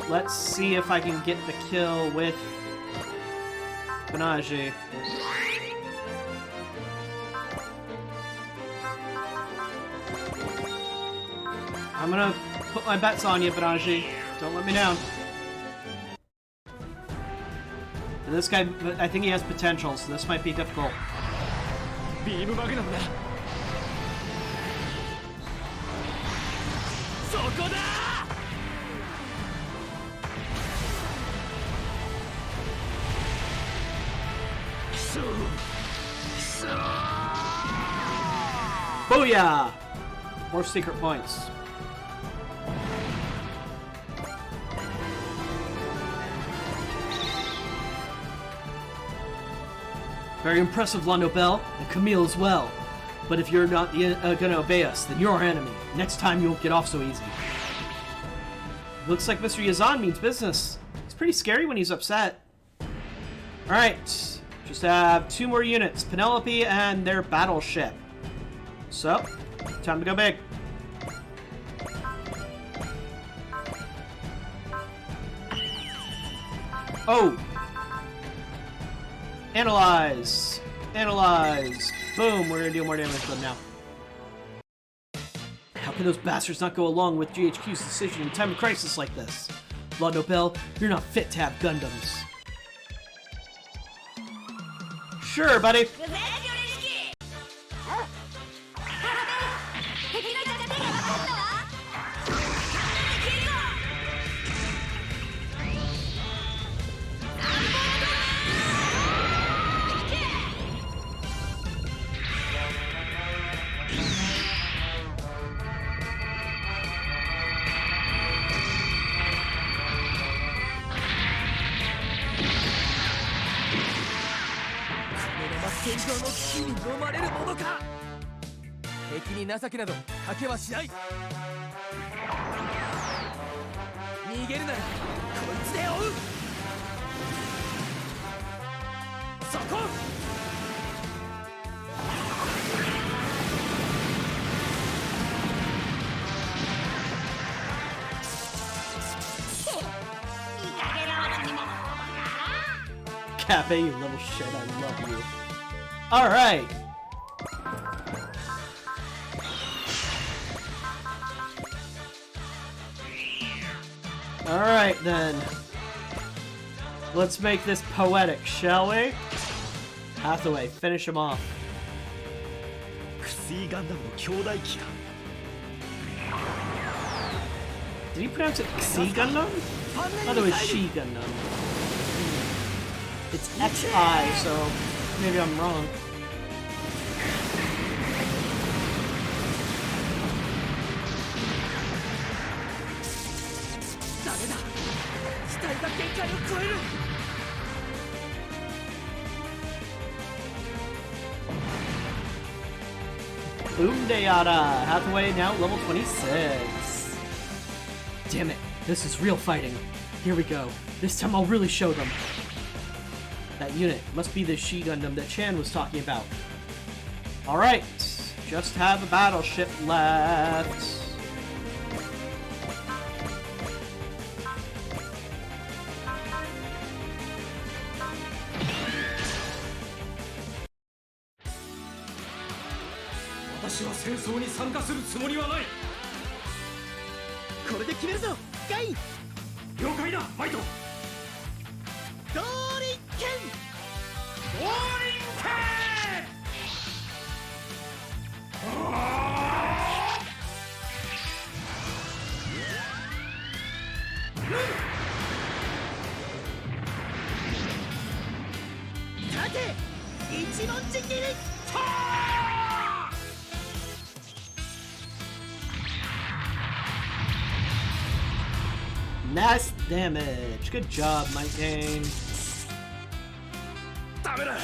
Let's see if I can get the kill with Banaji. I'm gonna put my bets on you, Banaji. Don't let me down. And this guy, I think he has potential, so this might be difficult. Beam Magnumだ。そこだ。Booyah! More secret points. Very impressive, Londo Bell, and Camille as well. But if you're not gonna obey us, then you're our enemy. Next time you won't get off so easy. Looks like Mr. Yazan means business. He's pretty scary when he's upset. Alright, just have 2 more units, Penelope and their battleship. So, time to go big. Oh! Analyze! Analyze! Boom! We're gonna deal more damage to them now. How can those bastards not go along with GHQ's decision in a time of crisis like this? Londo Bell, you're not fit to have Gundams. Sure, buddy. Cafe, you little shit, I love you. Alright. Alright then. Let's make this poetic, shall we? Hathaway, finish him off. Did he pronounce it Xi Gundam? I thought it was She Gundam. It's XI, so maybe I'm wrong. Boom Dayada! Hathaway now level 26. Damn it, this is real fighting. Here we go. This time I'll really show them. That unit must be the She Gundam that Chan was talking about. Alright, just have a battleship left. Nice damage. Good job, Might Gain. ダメだ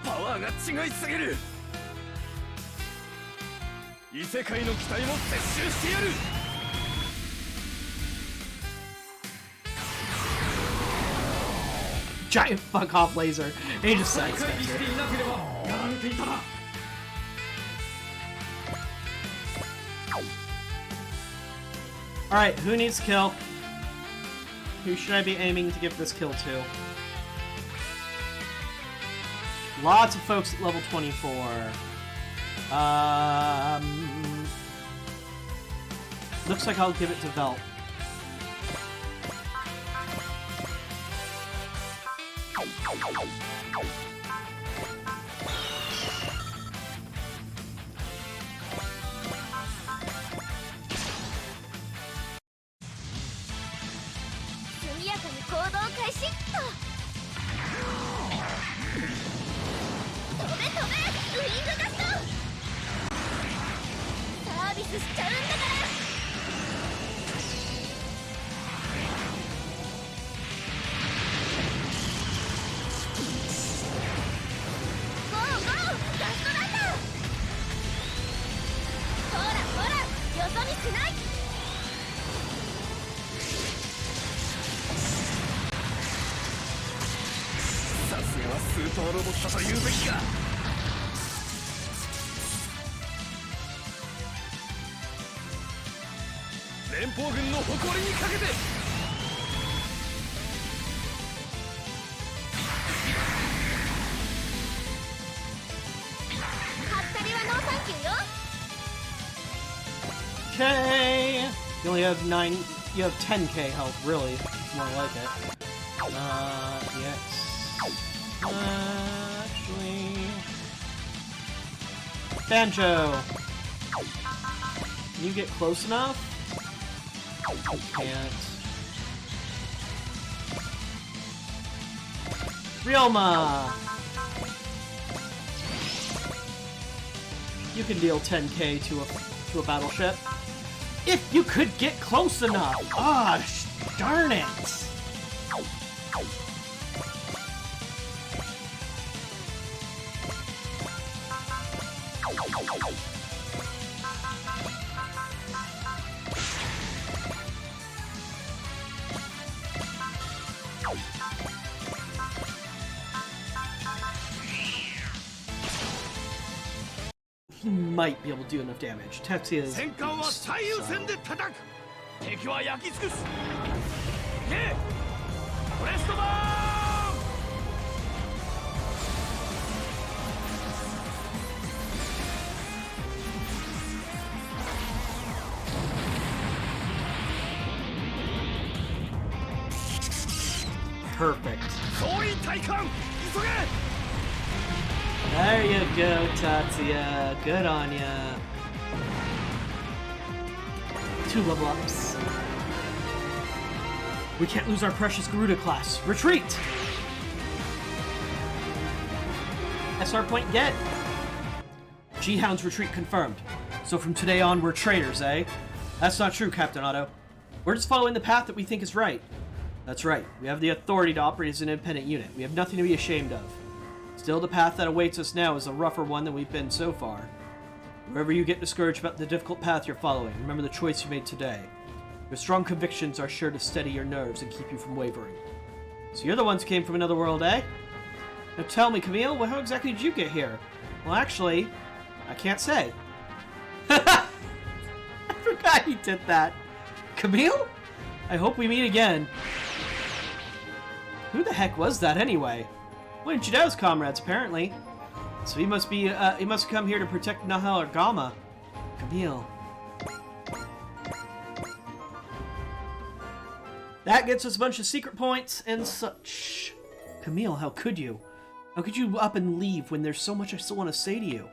パワーが違いすぎる異世界の機体も撤収してやる Giant fuck off laser. He just sidesteps 理して it. いなければやられていたな Alright, who needs kill? Who should I be aiming to give this kill to? Lots of folks at level 24. Looks like I'll give it to Velt. Okay. You only have 9. You have 10k health, really. It's more like it. Yes. Actually. Banjo! Can you get close enough? You can't. Ryoma! You can deal 10k to a battleship. If you could get close enough! Ah, darn it! He might be able to do enough damage. Tetsuya's 戦艦は最優先で叩く敵は焼き尽くすいけブレストバーン perfect. 総員体感急げ There you go, Tatsuya. Good on ya. 2 level ups. We can't lose our precious Garuda class. Retreat! SR point get. G-Hound's retreat confirmed. So from today on, we're traitors, eh? That's not true, Captain Otto. We're just following the path that we think is right. That's right. We have the authority to operate as an independent unit. We have nothing to be ashamed of. Still, the path that awaits us now is a rougher one than we've been so far. Wherever you get discouraged about the difficult path you're following, remember the choice you made today. Your strong convictions are sure to steady your nerves and keep you from wavering. So you're the ones who came from another world, eh? Now tell me, Camille, how exactly did you get here? Well, actually, I can't say. I forgot he did that. Camille? I hope we meet again. Who the heck was that, anyway? One of Jidao's comrades, apparently. So he must come here to protect Nahel or Gama. Camille. That gets us a bunch of secret points and such. Camille, how could you? How could you up and leave when there's so much I still want to say to you?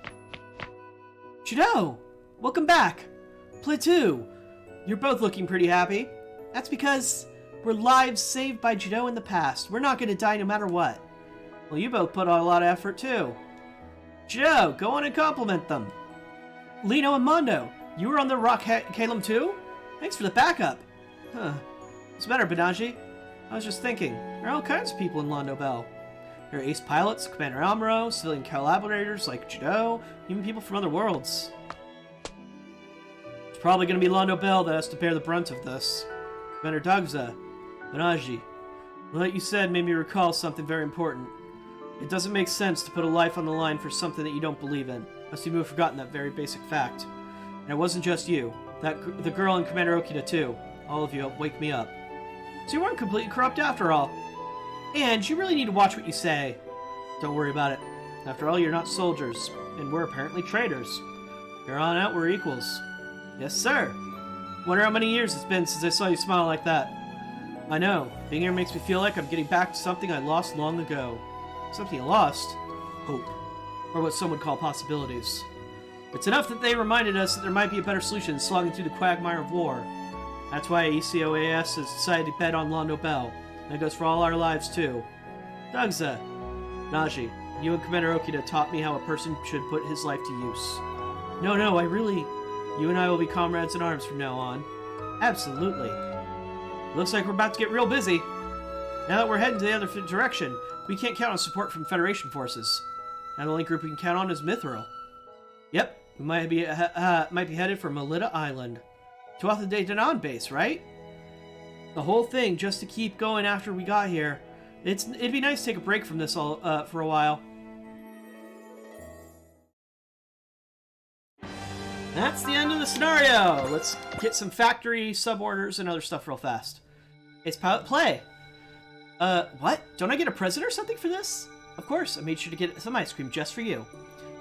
Jidao! Welcome back! Plateau! You're both looking pretty happy. That's because we're lives saved by Jidao in the past. We're not going to die no matter what. Well, you both put on a lot of effort, too. Joe, go on and compliment them. Lino and Mondo, you were on the Rock Calum too? Thanks for the backup. Huh. What's the matter, Benaji? I was just thinking, there are all kinds of people in Londo Bell. There are ace pilots, Commander Amuro, civilian collaborators like Judo, even people from other worlds. It's probably going to be Londo Bell that has to bear the brunt of this. Commander Dagza, Benaji, what you said made me recall something very important. It doesn't make sense to put a life on the line for something that you don't believe in, unless you've forgotten that very basic fact. And it wasn't just you. The girl and Commander Okita too. All of you helped wake me up. So you weren't completely corrupt after all. And you really need to watch what you say. Don't worry about it. After all, you're not soldiers, and we're apparently traitors. Here on out, we're equals. Yes, sir. Wonder how many years it's been since I saw you smile like that. I know. Being here makes me feel like I'm getting back to something I lost long ago. Something I lost? Hope. Or what some would call possibilities. It's enough that they reminded us that there might be a better solution than slogging through the quagmire of war. That's why ECOAS has decided to bet on Londo Bell. And it goes for all our lives, too. Dagza, Naji, you and Commander Okita taught me how a person should put his life to use. No, you and I will be comrades in arms from now on. Absolutely. Looks like we're about to get real busy. Now that we're heading to the other direction, we can't count on support from Federation forces. Now the only group we can count on is Mithril. Yep, we might be headed for Melita Island. To off the Day Danon base, right? The whole thing just to keep going after we got here. It'd be nice to take a break from this all for a while. That's the end of the scenario. Let's get some factory suborders and other stuff real fast. It's pilot play. What? Don't I get a present or something for this? Of course, I made sure to get some ice cream just for you.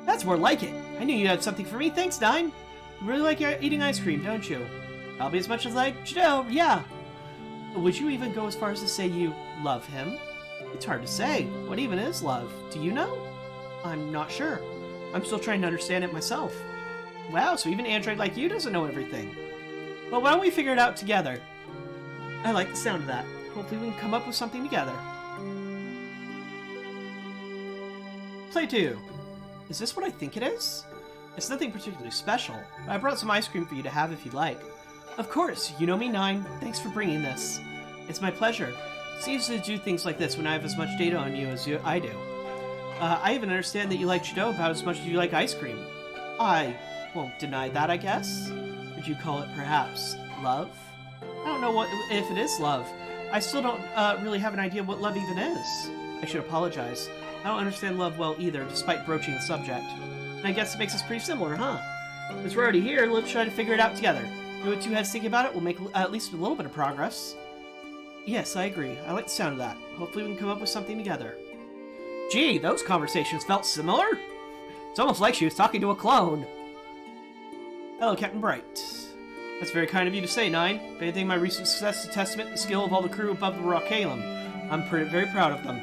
That's more like it. I knew you had something for me. Thanks, Nine. You really like eating ice cream, don't you? Probably as much as I like Judo, yeah. Would you even go as far as to say you love him? It's hard to say. What even is love? Do you know? I'm not sure. I'm still trying to understand it myself. Wow, so even Android like you doesn't know everything. Well, why don't we figure it out together? I like the sound of that. Hopefully we can come up with something together. Play 2. Is this what I think it is? It's nothing particularly special, but I brought some ice cream for you to have if you'd like. Of course, you know me, Nine. Thanks for bringing this. It's my pleasure. It's easy to do things like this when I have as much data on you as I do. I even understand that you like Judo about as much as you like ice cream. I won't deny that, I guess. Would you call it, perhaps, love? I don't know if it is love. I still don't really have an idea what love even is. I should apologize. I don't understand love well either, despite broaching the subject. And I guess it makes us pretty similar, huh? Since we're already here, let's try to figure it out together. With two heads thinking about it, we'll make at least a little bit of progress. Yes, I agree. I like the sound of that. Hopefully we can come up with something together. Gee, those conversations felt similar? It's almost like she was talking to a clone. Hello, Captain Bright. That's very kind of you to say, Nine. If anything, my recent success is a testament to the skill of all the crew above the Rockalum. I'm very proud of them.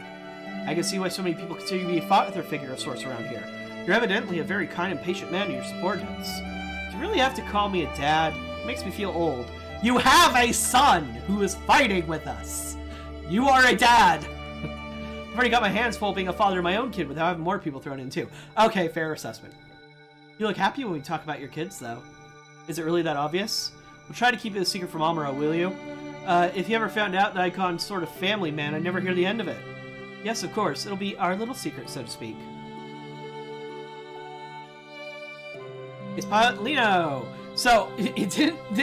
I can see why so many people consider you to be a father figure of sorts around here. You're evidently a very kind and patient man to your subordinates. Do you really have to call me a dad? It makes me feel old. You have a son who is fighting with us. You are a dad. I've already got my hands full being a father of my own kid without having more people thrown in too. Okay, fair assessment. You look happy when we talk about your kids, though. Is it really that obvious? We'll try to keep it a secret from Amuro, will you? If you ever found out that Icon's sort of family man, I'd never hear the end of it. Yes, of course. It'll be our little secret, so to speak. It's Pilot Lino. So, they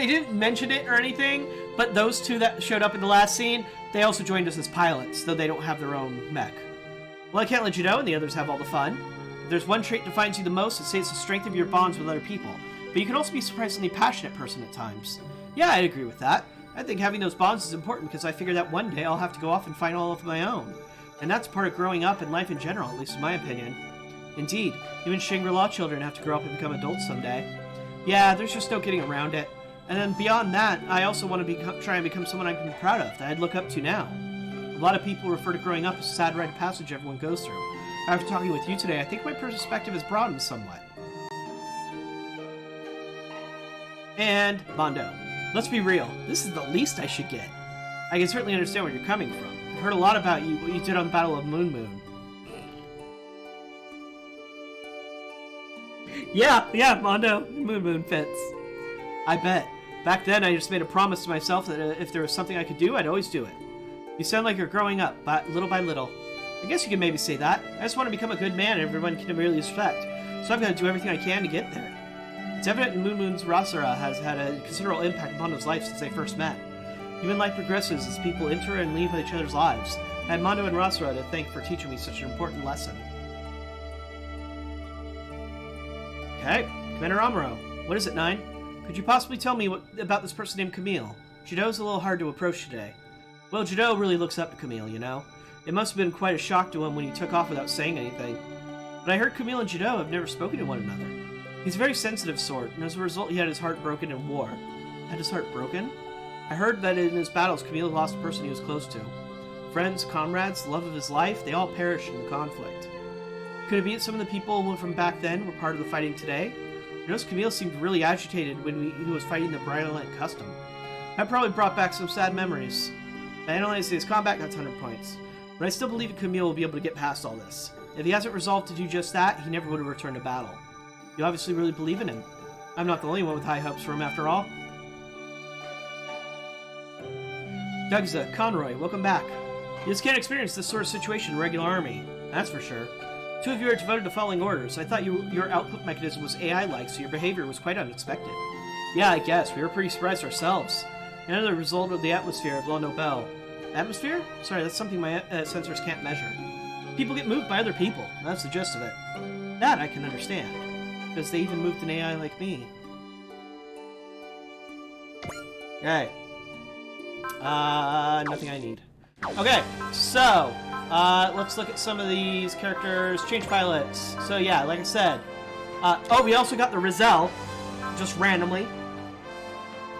didn't mention it or anything, but those two that showed up in the last scene, they also joined us as pilots, though they don't have their own mech. Well, I can't let you know, and the others have all the fun. If there's one trait that defines you the most, it's the strength of your bonds with other people. But you can also be a surprisingly passionate person at times. Yeah, I'd agree with that. I think having those bonds is important because I figure that one day I'll have to go off and find all of my own. And that's part of growing up and life in general, at least in my opinion. Indeed, even Shangri-La children have to grow up and become adults someday. Yeah, there's just no getting around it. And then beyond that, I also want to try and become someone I can be proud of, that I'd look up to now. A lot of people refer to growing up as a sad rite of passage everyone goes through. After talking with you today, I think my perspective has broadened somewhat. And Mondo. Let's be real, this is the least I should get. I can certainly understand where you're coming from. I've heard a lot about you, what you did on the Battle of Moon Moon. Yeah, Mondo. Moon fits. I bet. Back then, I just made a promise to myself that if there was something I could do, I'd always do it. You sound like you're growing up, but little by little. I guess you could maybe say that. I just want to become a good man everyone can really respect. So I've got to do everything I can to get there. It's evident Moon's Rasara has had a considerable impact upon his life since they first met. Human life progresses as people enter and leave each other's lives. I have Mondo and Rasara to thank for teaching me such an important lesson. Okay, Commander Amuro. What is it, 9? Could you possibly tell me about this person named Camille? Judeau's a little hard to approach today. Well, Judeau really looks up to Camille, you know? It must have been quite a shock to him when he took off without saying anything. But I heard Camille and Judeau have never spoken to one another. He's a very sensitive sort, and as a result he had his heart broken in war. Had his heart broken? I heard that in his battles Camille lost a person he was close to. Friends, comrades, the love of his life, they all perished in the conflict. Could it be that some of the people from back then were part of the fighting today? I noticed Camille seemed really agitated when he was fighting the Bryolent Custom. That probably brought back some sad memories. I analyzed his combat, got 100 points. But I still believe Camille will be able to get past all this. If he hasn't resolved to do just that, he never would have returned to battle. You obviously really believe in him. I'm not the only one with high hopes for him after all. Dougza, Conroy, welcome back. You just can't experience this sort of situation in regular army. That's for sure. 2 of you are devoted to following orders. I thought your output mechanism was AI-like, so your behavior was quite unexpected. Yeah, I guess. We were pretty surprised ourselves. Another result of the atmosphere of La Nobel. Atmosphere? Sorry, that's something my sensors can't measure. People get moved by other people. That's the gist of it. That I can understand. Because they even moved an AI like me. Okay. Nothing I need. Okay, so, let's look at some of these characters. Change pilots. So yeah, like I said. Oh, we also got the Rizal. Just randomly.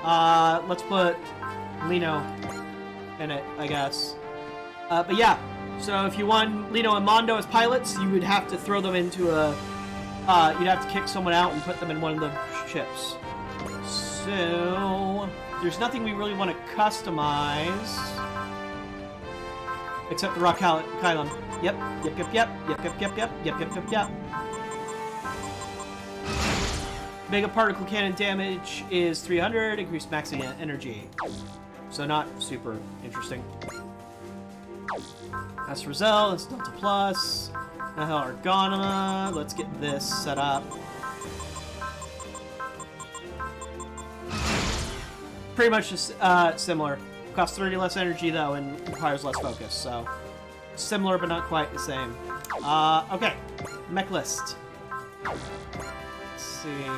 Let's put Lino in it, I guess. But yeah, so if you want Lino and Mondo as pilots, you would have to throw them into a... you'd have to kick someone out and put them in one of the ships. So... there's nothing we really want to customize. Except the Rock Kylum. Yep. Mega particle cannon damage is 300, increased maxing energy. So not super interesting. That's Rizal, that's Delta Plus. Now Argonema. Let's get this set up. Pretty much just similar. Costs 30 less energy though and requires less focus, so similar but not quite the same. Okay, mech list. Let's see.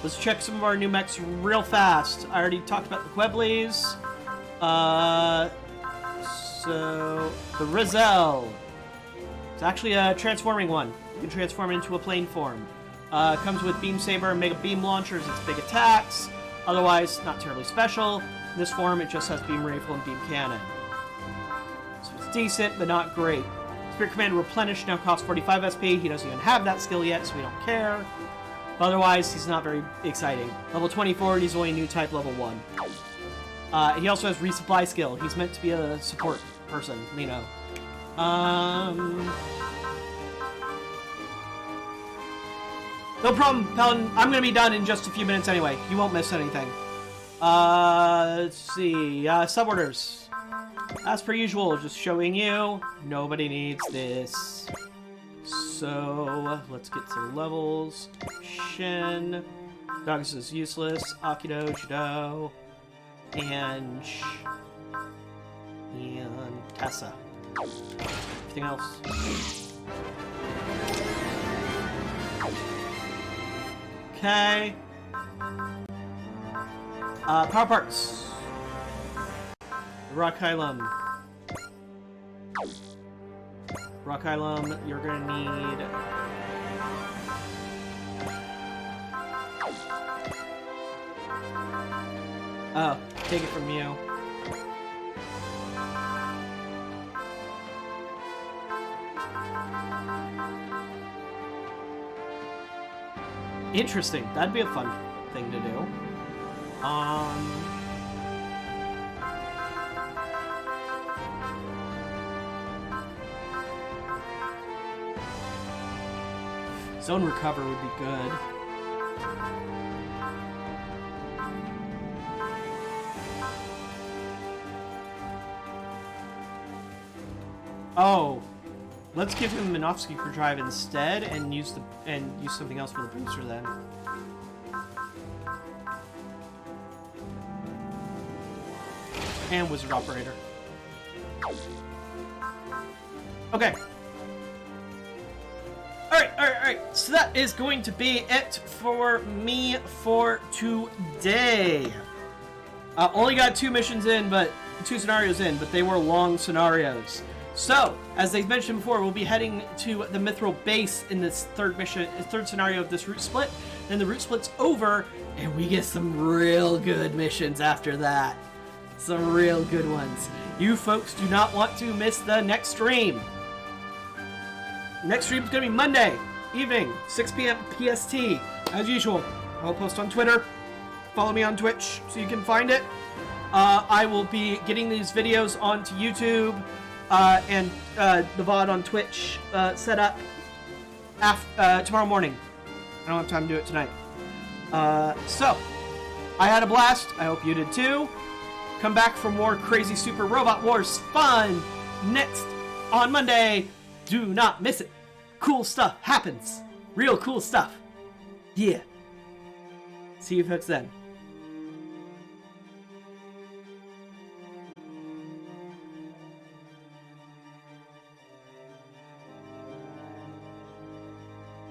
Let's check some of our new mechs real fast. I already talked about the Queblis. So the Rizal. It's actually a transforming one. You can transform into a plane form. Comes with Beam Saber and Mega Beam Launchers. It's big attacks. Otherwise, not terribly special. In this form, it just has Beam Rifle and Beam Cannon. So it's decent, but not great. Spirit Command Replenish now costs 45 SP. He doesn't even have that skill yet, so we don't care. But otherwise, he's not very exciting. Level 24, and he's only new type level 1. He also has Resupply skill. He's meant to be a support person, Lino. No problem, Paladin. I'm gonna be done in just a few minutes anyway. You won't miss anything. Let's see. Suborders. As per usual, just showing you. Nobody needs this. So, let's get some levels. Shin. Dogs is useless. Akido, Judo. And Tessa. Everything else. Okay. Power parts. Rock Hylum. Rock Hylum, you're gonna need... Oh, take it from you. Interesting. That'd be a fun thing to do. Zone recover would be good. Oh, let's give him Minovsky for drive instead, and use something else for the booster then. And Wizard Operator. Okay. Alright. So that is going to be it for me for today. Only got 2 missions in, but 2 scenarios in, but they were long scenarios. So, as I mentioned before, we'll be heading to the Mithril base in this third scenario of this route split. Then the route split's over, and we get some real good missions after that. Some real good ones. You folks do not want to miss the next stream. Next stream is going to be Monday evening, 6 p.m. PST. As usual, I'll post on Twitter. Follow me on Twitch so you can find it. I will be getting these videos onto YouTube and the VOD on Twitch set up tomorrow morning. I don't have time to do it tonight. So, I had a blast. I hope you did too. Come back for more crazy Super Robot Wars fun next on Monday. Do not miss it. Cool stuff happens. Real cool stuff. Yeah. See you folks then.